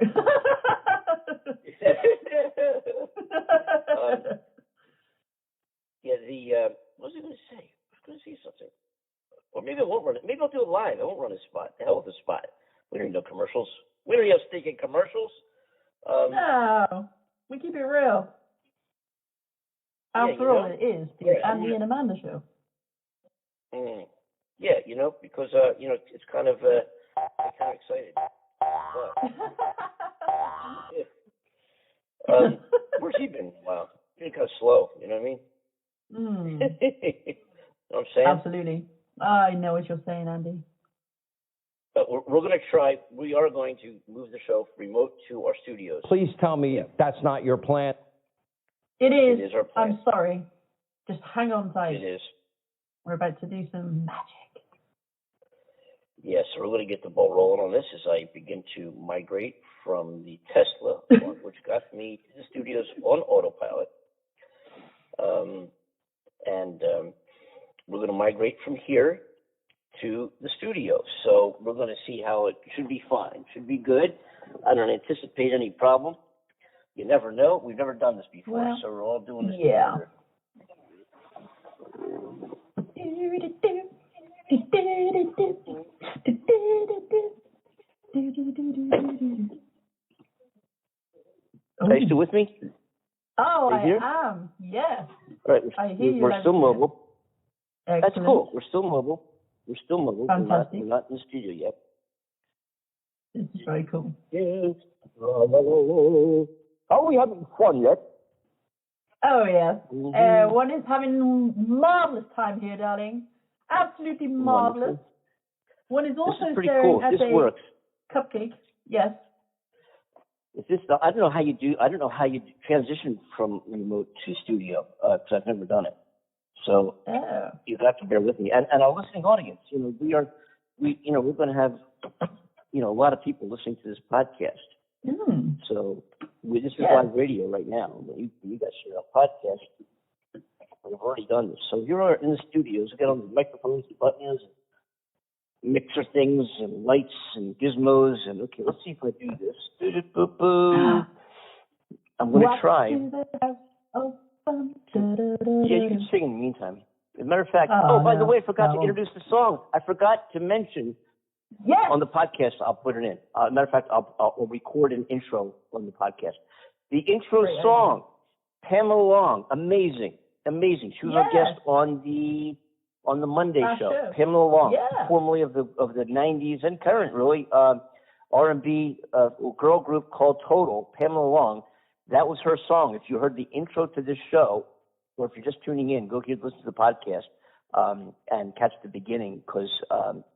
What was I going to say? I was going to say something. Or maybe I won't run it. Maybe I'll do it live. I won't run a spot. The hell with the spot. We don't need no commercials. We don't need no stinking commercials. No, we keep it real. After all, it is the Andy and Amanda Show. Yeah, because it's kind of I'm kind of excited. Where's he been? Wow, he's kind of slow. You know what I mean? You know what I'm saying? Absolutely. I know what you're saying, Andy. But we're going to try. We are going to move the show remote to our studios. Please tell me that's not your plan. It is. It is our plan. I'm sorry. Just hang on tight. It is. We're about to do some magic. Yes, so we're going to get the ball rolling on this as I begin to migrate from the Tesla, which got me to the studios on Autopilot. We're going to migrate from here to the studio. So we're going to see how it should be fine. Should be good. I don't anticipate any problem. You never know. We've never done this before, Well, so we're all doing this yeah. together. Are you still with me? Oh, Are you here? I am. Yes. All right, I hear you. we're still mobile. Excellent. That's cool. We're still mobile. Fantastic. We're not in the studio yet. This is very cool. Are we having fun yet? Oh, yes. Mm-hmm. One is having marvelous time here, darling. Absolutely marvelous. Wonderful. One is also This is pretty staring cool. at This a works. cupcake. Yes. Is this? I don't know how you transition from remote to studio because I've never done it. So you have to bear with me. And our listening audience, we're going to have, a lot of people listening to this podcast. Mm. So this is live radio right now. You guys hear our podcast. We've already done this. So you're in the studios. We got all the microphones, and buttons, and mixer things, and lights, and gizmos. And okay, let's see if I do this. I'm going to try. Yeah, you can sing in the meantime. As a matter of fact, by the way, I forgot to introduce the song. I forgot to mention on the podcast, I'll put it in. As a matter of fact, I'll record an intro on the podcast. The intro song, Pamela Long, amazing. She was our guest on the Monday show. Pamela Long, formerly of the 90s and current, really, R&B girl group called Total, Pamela Long. That was her song. If you heard the intro to this show, or if you're just tuning in, go listen to the podcast and catch the beginning because,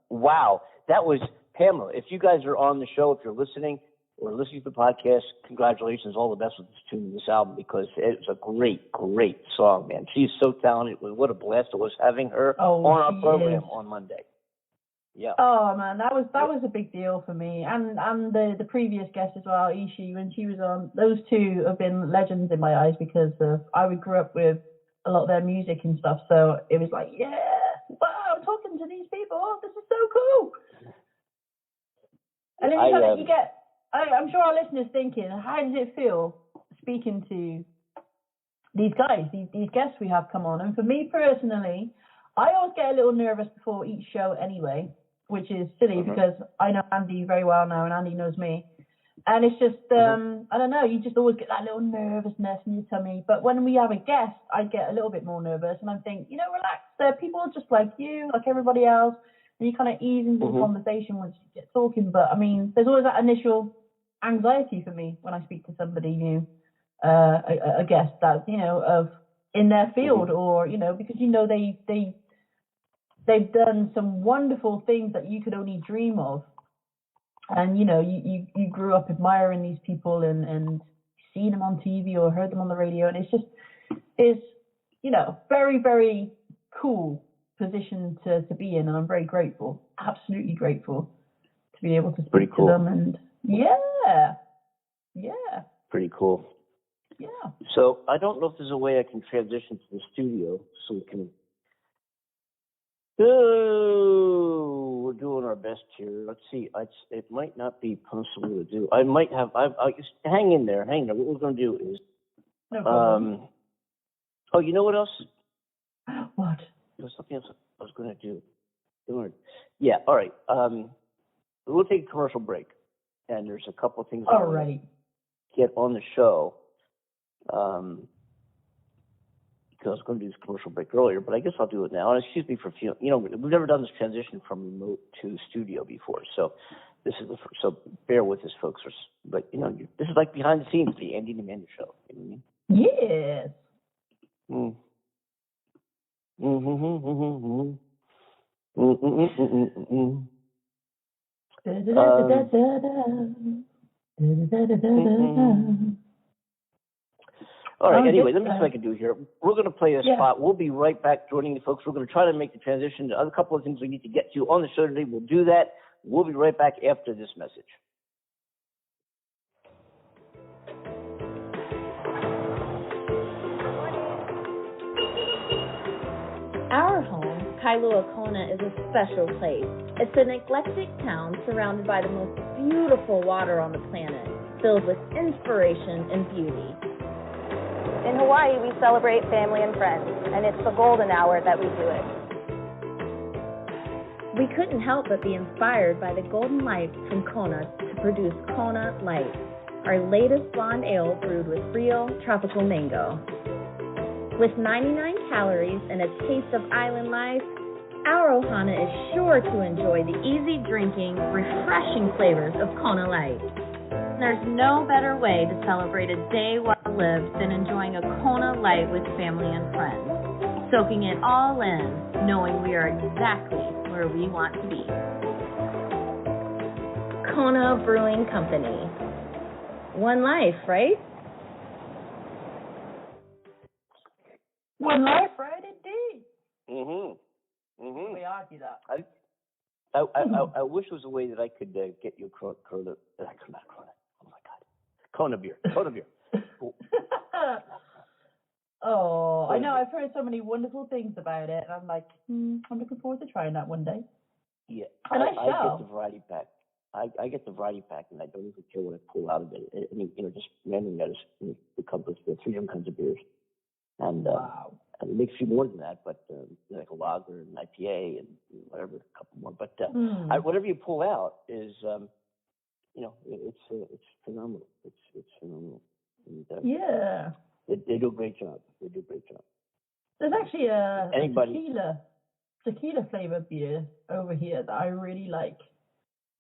wow, that was Pamela. If you guys are on the show, if you're listening or listening to the podcast, congratulations. All the best with this tune, this album, because it was a great, great song, man. She's so talented. What a blast it was having her on our program on Monday. Yeah. Oh man, that was a big deal for me, and the previous guest as well, Ishi, when she was on. Those two have been legends in my eyes because I grew up with a lot of their music and stuff. So it was like, wow, talking to these people, this is so cool. And then you get. I'm sure our listeners thinking, how does it feel speaking to these guys, these guests we have come on? And for me personally, I always get a little nervous before each show anyway, which is silly because I know Andy very well now and Andy knows me. And it's just, I don't know, you just always get that little nervousness in your tummy. But when we have a guest, I get a little bit more nervous and I think, relax, they're people just like you, like everybody else. And you kind of ease into the conversation once you get talking. But I mean, there's always that initial anxiety for me when I speak to somebody new, a guest that, of in their field or, because, they've done some wonderful things that you could only dream of. And, you grew up admiring these people and seen them on TV or heard them on the radio. And it's very, very cool position to be in. And I'm very grateful, absolutely grateful to be able to speak to them. And Pretty cool. Yeah. So I don't know if there's a way I can transition to the studio so we can. We're doing our best here. Let's see. It might not be possible to do. I might have. Just hang in there. What we're going to do is. No problem. Oh, you know what else? What? There's something else I was going to do. Yeah. All right. We'll take a commercial break, and there's a couple of things. All right. Get on the show. Because I was going to do this commercial break earlier, but I guess I'll do it now. And excuse me for few. We've never done this transition from remote to studio before, so this is so bear with us, folks. But this is like behind the scenes, the Andy and Amanda show. You know what I mean? Yes. All right, Oh, anyway, good let me see stuff. what I can do here. We're going to play a Yeah. spot. We'll be right back joining you folks. We're going to try to make the transition to a couple of things we need to get to on the show today. We'll do that. We'll be right back after this message. Our home, Kailua Kona, is a special place. It's an eclectic town surrounded by the most beautiful water on the planet, filled with inspiration and beauty. In Hawaii, we celebrate family and friends, and it's the golden hour that we do it. We couldn't help but be inspired by the golden light from Kona to produce Kona Light, our latest blonde ale brewed with real tropical mango. With 99 calories and a taste of island life, our ohana is sure to enjoy the easy drinking, refreshing flavors of Kona Light. There's no better way to celebrate a day well lived than enjoying a Kona Light with family and friends, soaking it all in, knowing we are exactly where we want to be. Kona Brewing Company. One life, right? One life, right? Indeed. We argue that. I wish there was a way that I could get you Kona. Oh my God, Kona beer. Oh, I know. I've heard so many wonderful things about it, and I'm like, I'm looking forward to trying that one day. Yeah, And I get shall. the variety pack. I get the variety pack, and I don't even care what I pull out of it. I mean, just randomly notice it comes with 3 different kinds of beers, and Wow. and it makes you more than that, but like a lager and an IPA and whatever, a couple more. But whatever you pull out is, it's phenomenal. It's phenomenal. And, Yeah. They do a great job. There's actually a Anybody? tequila flavored beer over here that I really like.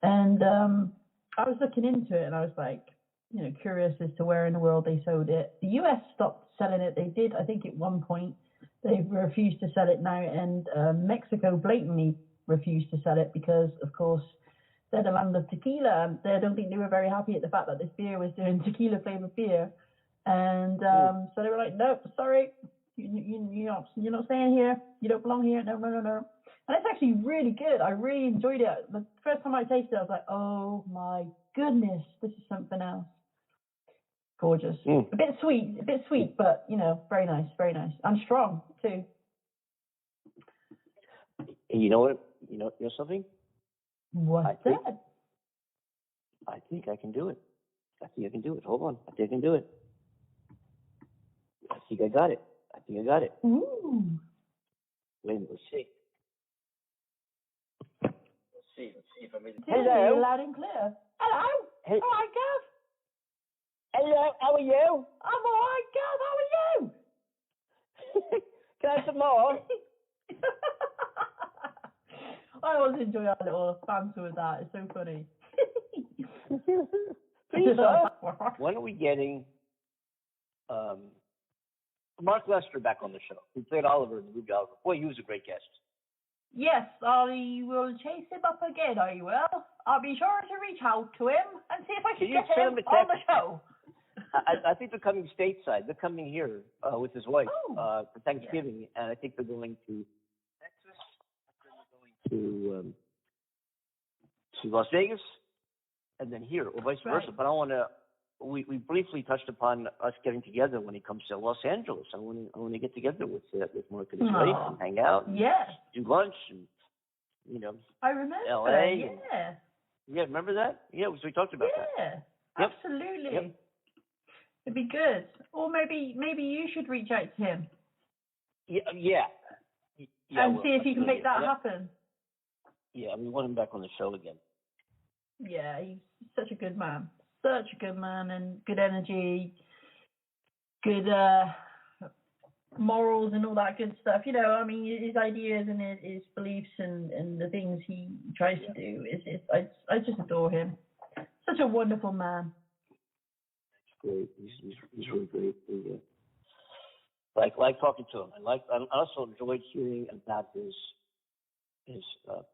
And I was looking into it and I was like, curious as to where in the world they sold it. The US stopped selling it. They did, I think, at one point. They've refused to sell it now, and Mexico blatantly refused to sell it because, of course, they're the land of tequila, and I don't think they were very happy at the fact that this beer was doing tequila flavored beer. And so they were like, nope, sorry, you're not staying here. You don't belong here. No. And it's actually really good. I really enjoyed it. The first time I tasted it, I was like, oh my goodness, this is something else. Gorgeous. A bit sweet, but, very nice. And strong, too. And you know what? You know something? What's that? I think I can do it. Hold on. I think I can do it. I think I got it. Ooh. Wait a minute, let's see. Let's see if I made it. Hello. Loud and clear. Hello. Hey. All right, Gav. Hello, how are you? I'm all right, Gav. How are you? Can I have some more? I always enjoy our little banter with that. It's so funny. When are we getting Mark Lester back on the show? Who played Oliver in the movie Oliver. Boy, he was a great guest. Yes, I will chase him up again, I will. I'll be sure to reach out to him and see if I can get him on the show. I think they're coming stateside. They're coming here with his wife for Thanksgiving, and I think they're going to Texas. They're going to Las Vegas, and then here, or vice versa. But I want to. We briefly touched upon us getting together when he comes to Los Angeles. I want to get together with Mark and his wife and hang out. And do lunch and I remember. LA. Yeah, remember that? Yeah, we talked about that. Yeah, absolutely. Yep. It'd be good. Or maybe you should reach out to him. Yeah. And see if you can make that happen. Yeah, we want him back on the show again. Yeah, he's such a good man. And good energy, good morals and all that good stuff. His ideas and his beliefs and the things he tries to do. I just adore him. Such a wonderful man. Great. He's really great. Like talking to him. I also enjoyed hearing about his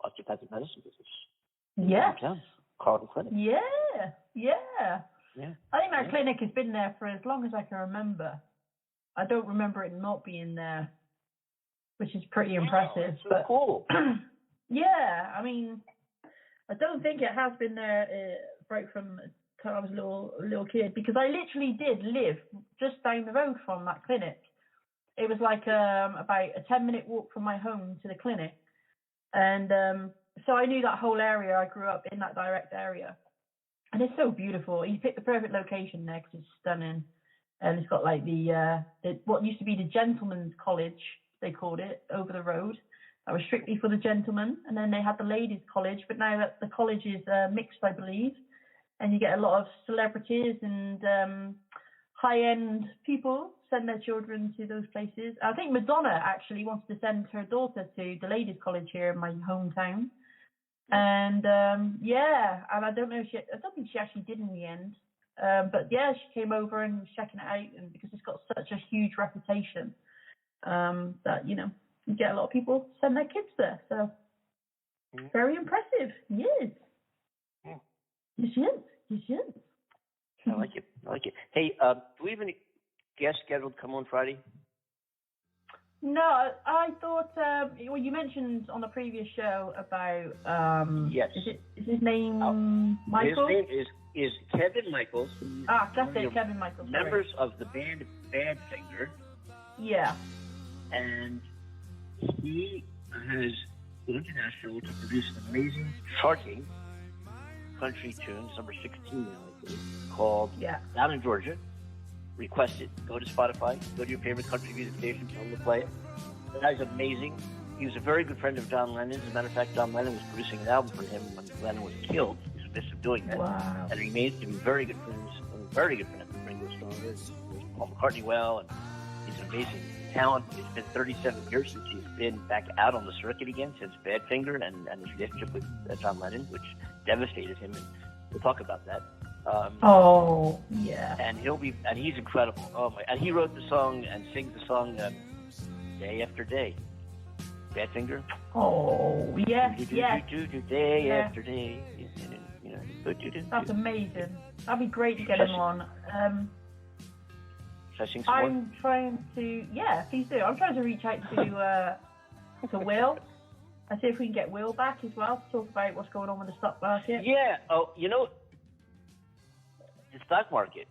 osteopathic medicine business. Yes. Carlton Clinic. Yeah. I think that clinic has been there for as long as I can remember. I don't remember it not being there, which is pretty impressive. That's so but cool. yeah, I mean, I don't think it has been there right from the time I was a little kid, because I literally did live just down the road from that clinic. It was like about a 10-minute walk from my home to the clinic. And so I knew that whole area. I grew up in that direct area. And it's so beautiful. He picked the perfect location there because it's stunning. And it's got like what used to be the gentleman's college, they called it, over the road. That was strictly for the gentlemen. And then they had the ladies' college. But now that the college is mixed, I believe. And you get a lot of celebrities and high-end people send their children to those places. I think Madonna actually wants to send her daughter to the ladies' college here in my hometown. And and I don't think she actually did in the end. But yeah, she came over and was checking it out, and because it's got such a huge reputation, that you get a lot of people send their kids there. So very impressive. Yes. Yeah. Yes. I like it. Hey, do we have any guests scheduled to come on Friday? No, I thought. Well, you mentioned on the previous show about. Yes. Is his name Michael? His name is Kevin Michaels. That's it, Kevin Michaels. Members of the band Badfinger. Yeah. And he has gone international to produce an amazing charting country tunes, number 16 now, I think, called Down in Georgia. Request it. Go to Spotify. Go to your favorite country music station. Tell them to play it. That guy's amazing. He was a very good friend of John Lennon's. As a matter of fact, John Lennon was producing an album for him when Lennon was killed. He was missed of doing that. Wow. And remains to be very good friends with Ringo Starr, with Paul McCartney and he's an amazing talent. It's been 37 years since he's been back out on the circuit again, since Badfinger and his relationship with John Lennon, which devastated him. And we'll talk about that. And he's incredible. Oh my! And he wrote the song and sings the song day after day. Badfinger. Oh yes, Day after day. That's amazing. That'd be great to get him on. Should I sing some more? I'm trying to. Yeah, please do. I'm trying to reach out to Will. I see if we can get Will back as well to talk about what's going on with the stock market. Yeah. Oh, the stock market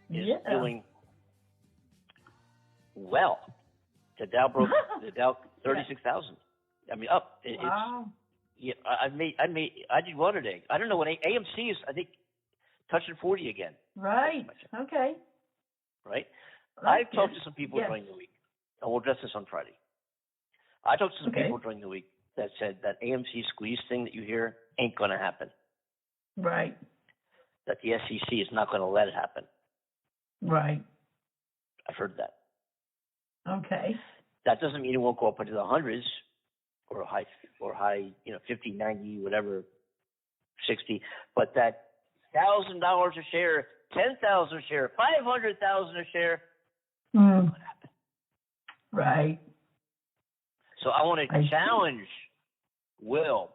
is doing well. The Dow broke 36,000. I mean, up. Wow. I did one today. I don't know what AMC is. I think touching 40 again. Right. Okay. Right. I've talked to some people during the week, and we'll address this on Friday. I talked to some people during the week that said that AMC squeeze thing that you hear ain't going to happen. Right. That the SEC is not going to let it happen. Right. I've heard that. Okay. That doesn't mean it won't go up into the hundreds or high, 50, 90, whatever, 60, but that $1,000 a share, 10,000 a share, 500,000 a share, not going to happen. Right. So I want to challenge Will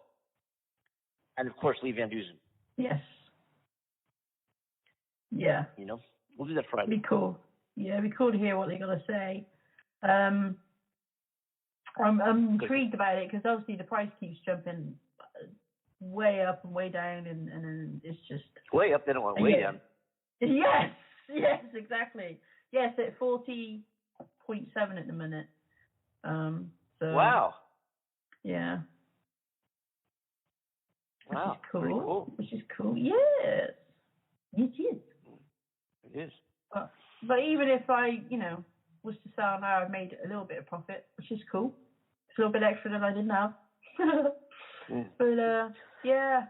and, of course, Lee Van Dusen. Yes. Yeah. We'll do that Friday. It'd be cool. Yeah, it'd be cool to hear what they're going to say. I'm intrigued about it because obviously the price keeps jumping way up and way down, and it's just way up. They don't want way down. Yes, exactly. Yes, at 40.7 at the minute. Wow. Yeah. Wow. Which is cool. Yes. It is. It is. But even if I, was to sell now, I've made a little bit of profit, which is cool. It's a little bit extra than I didn't have. But, yeah.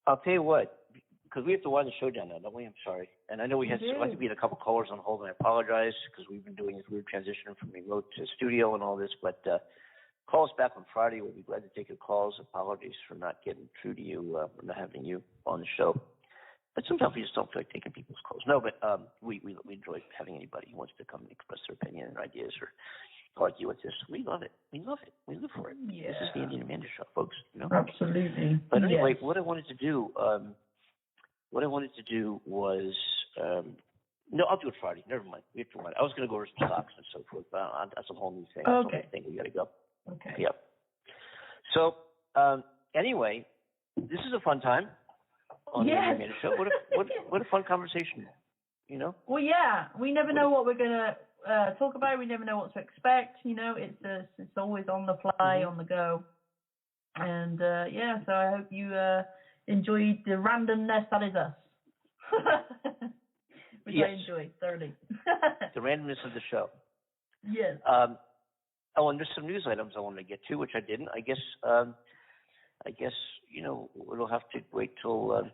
I'll tell you what, because we have to wind the show down now, don't we? I'm sorry. And I know I think we had a couple callers on hold, and I apologize because we've been doing this weird transition from remote to studio and all this. But call us back on Friday. We'll be glad to take your calls. Apologies for not getting through to you, or not having you on the show. But sometimes we just don't feel like taking people's calls. No, but we enjoy having anybody who wants to come and express their opinion and ideas or argue with us. We love it. We live for it. Yeah. This is the Andy and Amanda Show, folks. Absolutely. But anyway, what I wanted to do was No, I'll do it Friday. Never mind. We have to run. I was going to go over some stocks and so forth, but that's a whole new thing. That's a whole thing. We got to go. Okay. Yep. So, anyway, this is a fun time on the Andy Show. What a fun conversation, you know? Well, yeah. We never know what we're going to talk about. We never know what to expect. You know, it's always on the fly, on the go. And, so I hope you enjoyed the randomness that is us. Which I enjoy thoroughly. The randomness of the show. Yes. And there's some news items I wanted to get to, which I didn't. I guess we'll have to wait till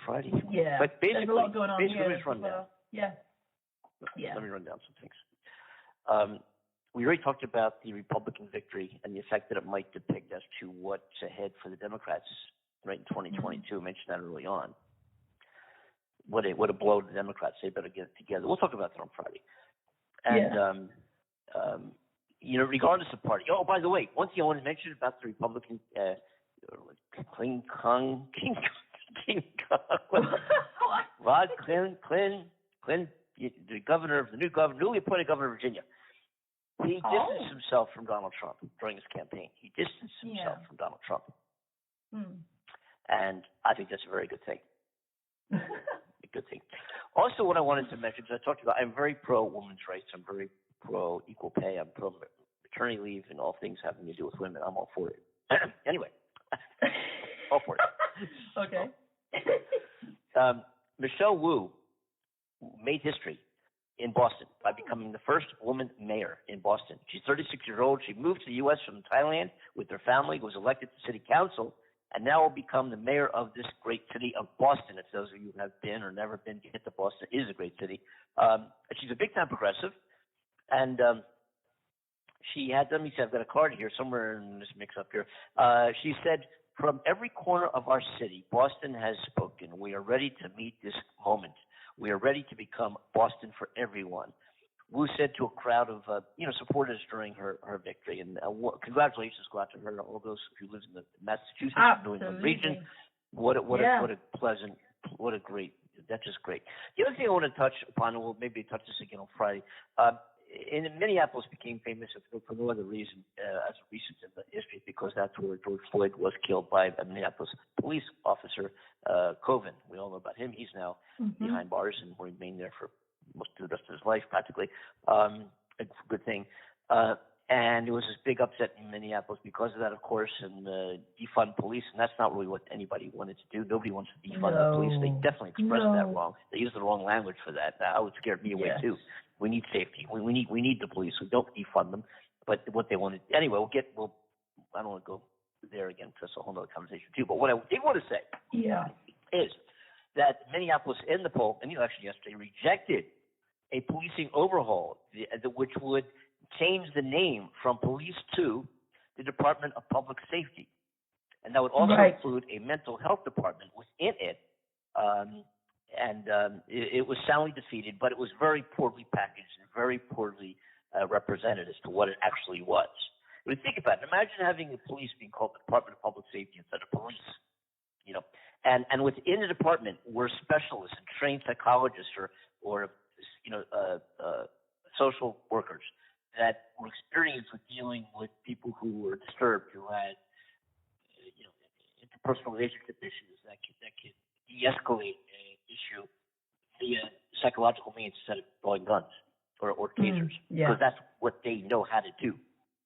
Friday. Yeah. But basically, there's a lot going on basically, here. let me run down. Yeah. Let me run down some things. We already talked about the Republican victory and the effect that it might depict as to what's ahead for the Democrats right in 2022. I mentioned that early on. What a blow to the Democrats. They better get it together. We'll talk about that on Friday. And, regardless of party. Oh, by the way, one thing I want to mention about the Republican King Kong, Rod Clinton, the governor of the newly appointed governor of Virginia. He distanced himself from Donald Trump during his campaign. He distanced himself from Donald Trump. And I think that's a very good thing. A good thing. Also, what I wanted to mention, because I talked about, I'm very pro women's rights. I'm very pro equal pay. I'm pro maternity leave and all things having to do with women. I'm all for it. Anyway, all for it. Okay. Michelle Wu made history in Boston by becoming the first woman mayor in Boston. She's 36 years old. She moved to the U.S. from Thailand with her family, was elected to city council, and now will become the mayor of this great city of Boston. If those of you who have been or never been, get to Boston. It is a great city. She's a big-time progressive, and she had, let me see, I've got a card here somewhere in this mix-up here. She said, from every corner of our city, Boston has spoken. We are ready to meet this moment. We are ready to become Boston for everyone. Wu said to a crowd of supporters during her victory, and congratulations go out to her and all those who live in the Massachusetts New England region. What a great, that's just great. The other thing I want to touch upon, and we'll maybe touch this again on Friday, in Minneapolis became famous for no other reason as recent in the history, because that's where George Floyd was killed by a Minneapolis police officer, Coven. We all know about him. He's now behind bars and will remain there for most of the rest of his life, practically. A good thing. And there was this big upset in Minneapolis because of that, of course, and defund police. And that's not really what anybody wanted to do. Nobody wants to defund the police. They definitely expressed that wrong. They used the wrong language for that. That would scare me away too. We need safety. We need the police. We don't defund them. But what they wanted, anyway, I don't want to go there again because that's a whole other conversation too. But what I did want to say is that Minneapolis in the poll, and actually yesterday, rejected a policing overhaul, which would change the name from police to the Department of Public Safety. And that would also include a mental health department within it. It was soundly defeated, but it was very poorly packaged and very poorly represented as to what it actually was. I mean, think about it. Imagine having the police being called the Department of Public Safety instead of police. And within the department were specialists and trained psychologists or social workers that were experienced with dealing with people who were disturbed, who had interpersonal relationship issues that could de-escalate an issue via psychological means instead of throwing guns or tasers, because that's what they know how to do,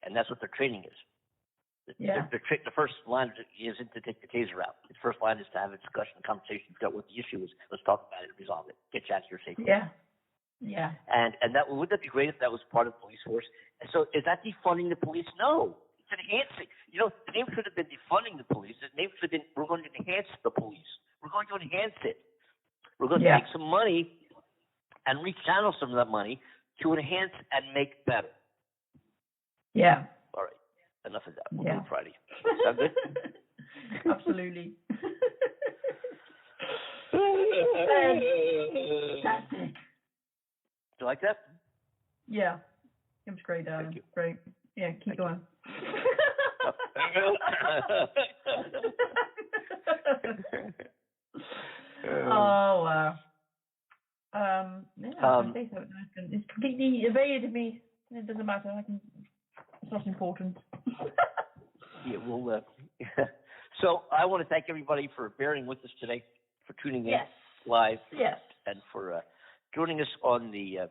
and that's what their training is. The first line isn't to take the taser out. The first line is to have a discussion, a conversation, figure out what the issue is. Let's talk about it and resolve it. Get you out of your safety. Yeah. And wouldn't that be great if that was part of the police force? And so is that defunding the police? No. It's enhancing. The name should have been defunding the police. The name should have been, we're going to enhance the police. We're going to enhance it. We're going to take some money and rechannel some of that money to enhance and make better. Yeah. All right. Enough of that. We'll do it Friday. Sound good? Absolutely. Fantastic. Do you like that? Yeah. It was great, Adam. Thank you. Great. Yeah, keep going. Oh, wow. I say so. It's completely evaded me. It doesn't matter. It's not important. Yeah, well, so I want to thank everybody for bearing with us today, for tuning in live, and for joining us on the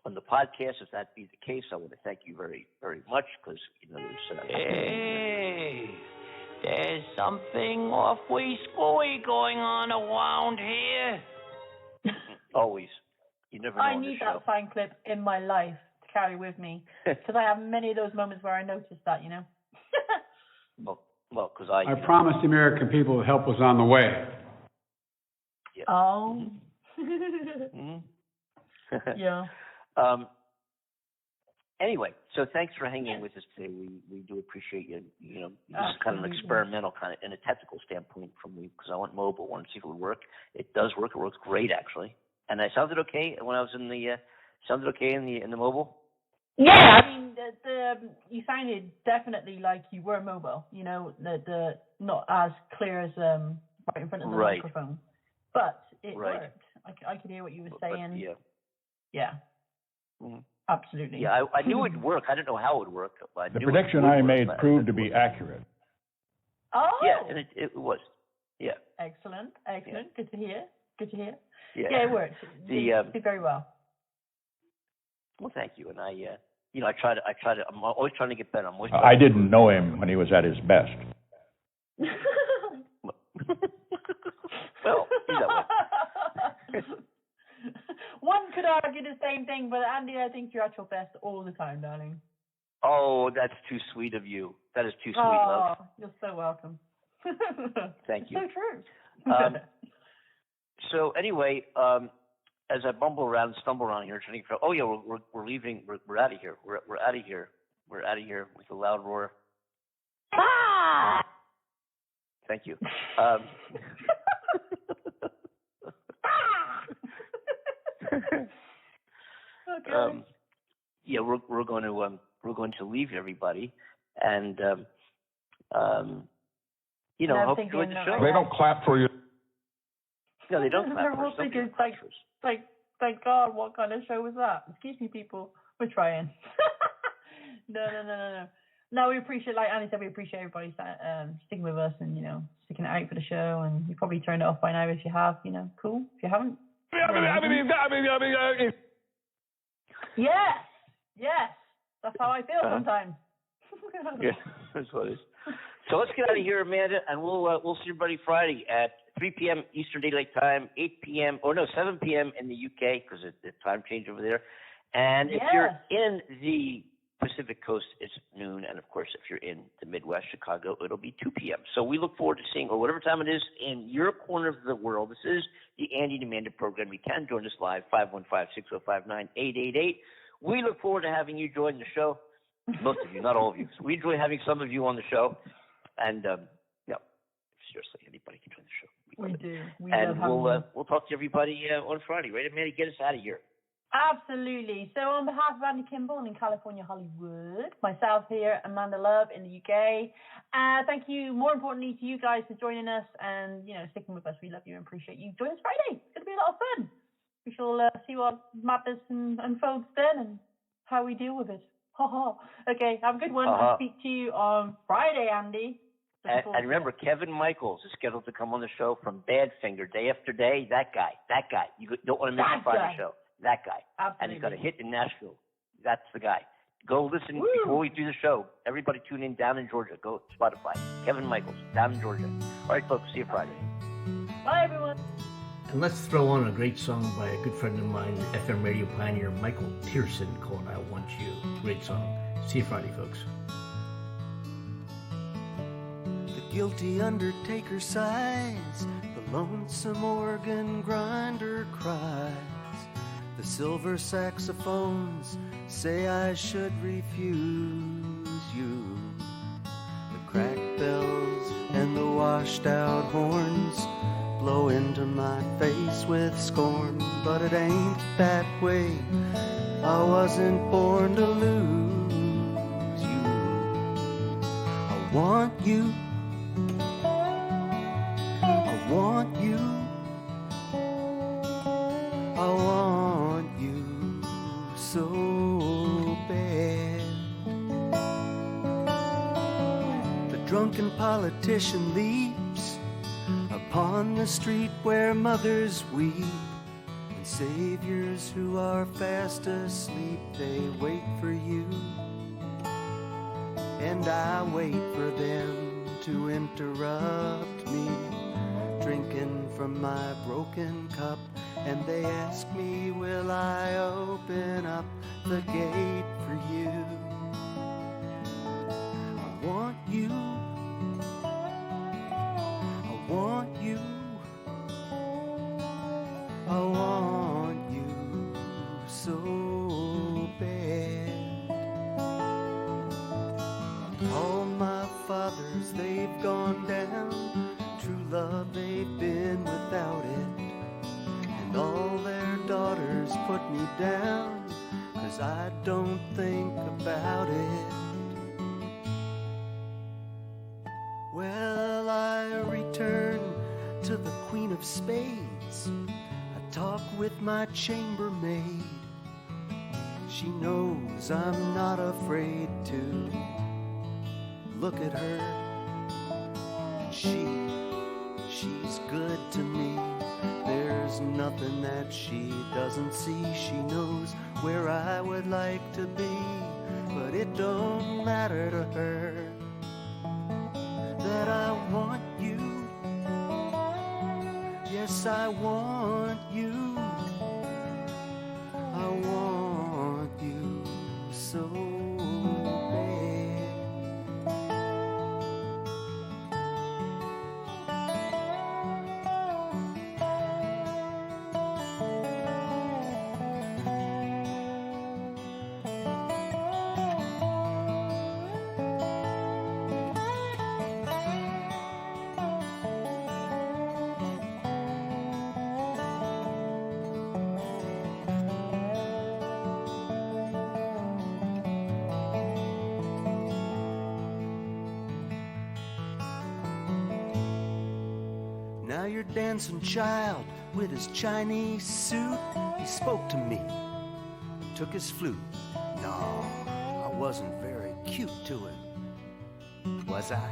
podcast. If that be the case, I want to thank you very, very much because hey, there's something awfully screwy going on around here. Always, you never know. I need that sound clip in my life to carry with me because I have many of those moments where I notice that, Well, because I promised the American people help was on the way. Yeah. Oh. Yeah. Anyway, so thanks for hanging with us today. We do appreciate you. This is kind of an experimental kind of, in a technical standpoint from me, because I went mobile, wanted to see if it would work. It does work. It works great, actually. And I sounded okay when I was in the mobile. Yeah, I mean, you sounded definitely like you were mobile. The not as clear as right in front of the microphone, but it worked. I could hear what you were saying. Yeah. Mm-hmm. Absolutely. Yeah, I knew it'd work. I didn't know how it would work. The prediction I made proved to be accurate. Oh. Yeah, and it was. Yeah. Excellent. Yeah. Good to hear. Yeah, it worked. You did very well. Well, thank you. And I try to. I'm always trying to get better. I didn't know him when he was at his best. Well, he's that way. One could argue the same thing, but Andy, I think you're at your best all the time, darling. Oh, that's too sweet of you. That is too sweet, love. Oh, you're so welcome. Thank you. So true. So anyway, as I bumble around and stumble around here, trying to figure out, we're leaving. We're out of here. We're out of here. We're out of here with a loud roar. Ah! Thank you. Okay. Yeah, we're going to leave everybody, and hope you enjoyed the show. They don't clap for you. No, they don't clap They're for all us. thinking, thank God, what kind of show was that? Excuse me, people. We're trying. No. No, we appreciate, like Annie said, we appreciate everybody sticking with us and, sticking it out for the show. And you probably turned it off by now if you have, cool. If you haven't. Yes. That's how I feel sometimes. Yeah, that's what it is. So let's get out of here, Amanda, and we'll see everybody Friday at 3 p.m. Eastern Daylight Time, 7 p.m. in the UK because the time change over there. And if you're in the Pacific Coast, it's noon. And, of course, if you're in the Midwest, Chicago, it'll be 2 p.m. So we look forward to seeing, or whatever time it is, in your corner of the world. This is the Andy and Amanda program. You can join us live, 515-6059-888. We look forward to having you join the show. Most of you, not all of you. So we enjoy having some of you on the show. And, seriously, anybody can join the show. We do. We'll talk to everybody on Friday, right, Amanda? Get us out of here. Absolutely. So on behalf of Andy Kimball in California, Hollywood, myself here, Amanda Love in the UK, thank you, more importantly, to you guys for joining us and, sticking with us. We love you and appreciate you. Join us Friday. It's going to be a lot of fun. We shall see what madness unfolds then and how we deal with it. Okay, have a good one. I'll speak to you on Friday, Andy. And remember, Kevin Michaels is scheduled to come on the show from Badfinger day after day. That guy. You don't want to miss the Friday show. That guy. Absolutely. And he's got a hit in Nashville. That's the guy. Go listen before we do the show. Everybody tune in down in Georgia. Go to Spotify. Kevin Michaels, down in Georgia. All right, folks. See you Friday. Bye, everyone. And let's throw on a great song by a good friend of mine, FM radio pioneer Michael Pearson, called I Want You. Great song. See you Friday, folks. The guilty undertaker sighs, the lonesome organ grinder cries, the silver saxophones say I should refuse you. The cracked bells and the washed out horns blow into my face with scorn, but it ain't that way. I wasn't born to lose you. I want you. I want you. I want drunken politician leaps upon the street where mothers weep, and saviors who are fast asleep, they wait for you, and I wait for them to interrupt me, drinking from my broken cup, and they ask me, will I open up the gate for you? I want you, I want you, I want you so bad. All my fathers, they've gone down, true love, they've been without it, and all their daughters put me down, 'cause I don't think about it. Well, I return to the Queen of Spades. I talk with my chambermaid. She knows I'm not afraid to look at her. She's good to me. There's nothing that she doesn't see. She knows where I would like to be, but it don't matter to her that I want you. Yes, I want you. I want you so bad. Now your dancing child with his Chinese suit, he spoke to me, took his flute. No, I wasn't very cute to him, was I?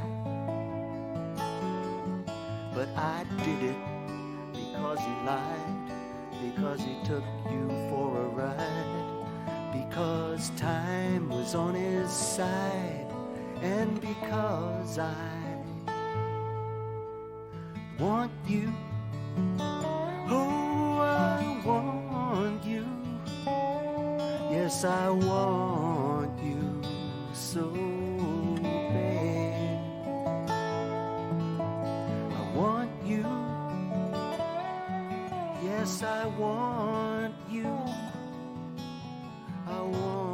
But I did it because he lied, because he took you for a ride, because time was on his side, and because I want you. Oh, I want you. Yes, I want you so bad. I want you. Yes, I want you. I want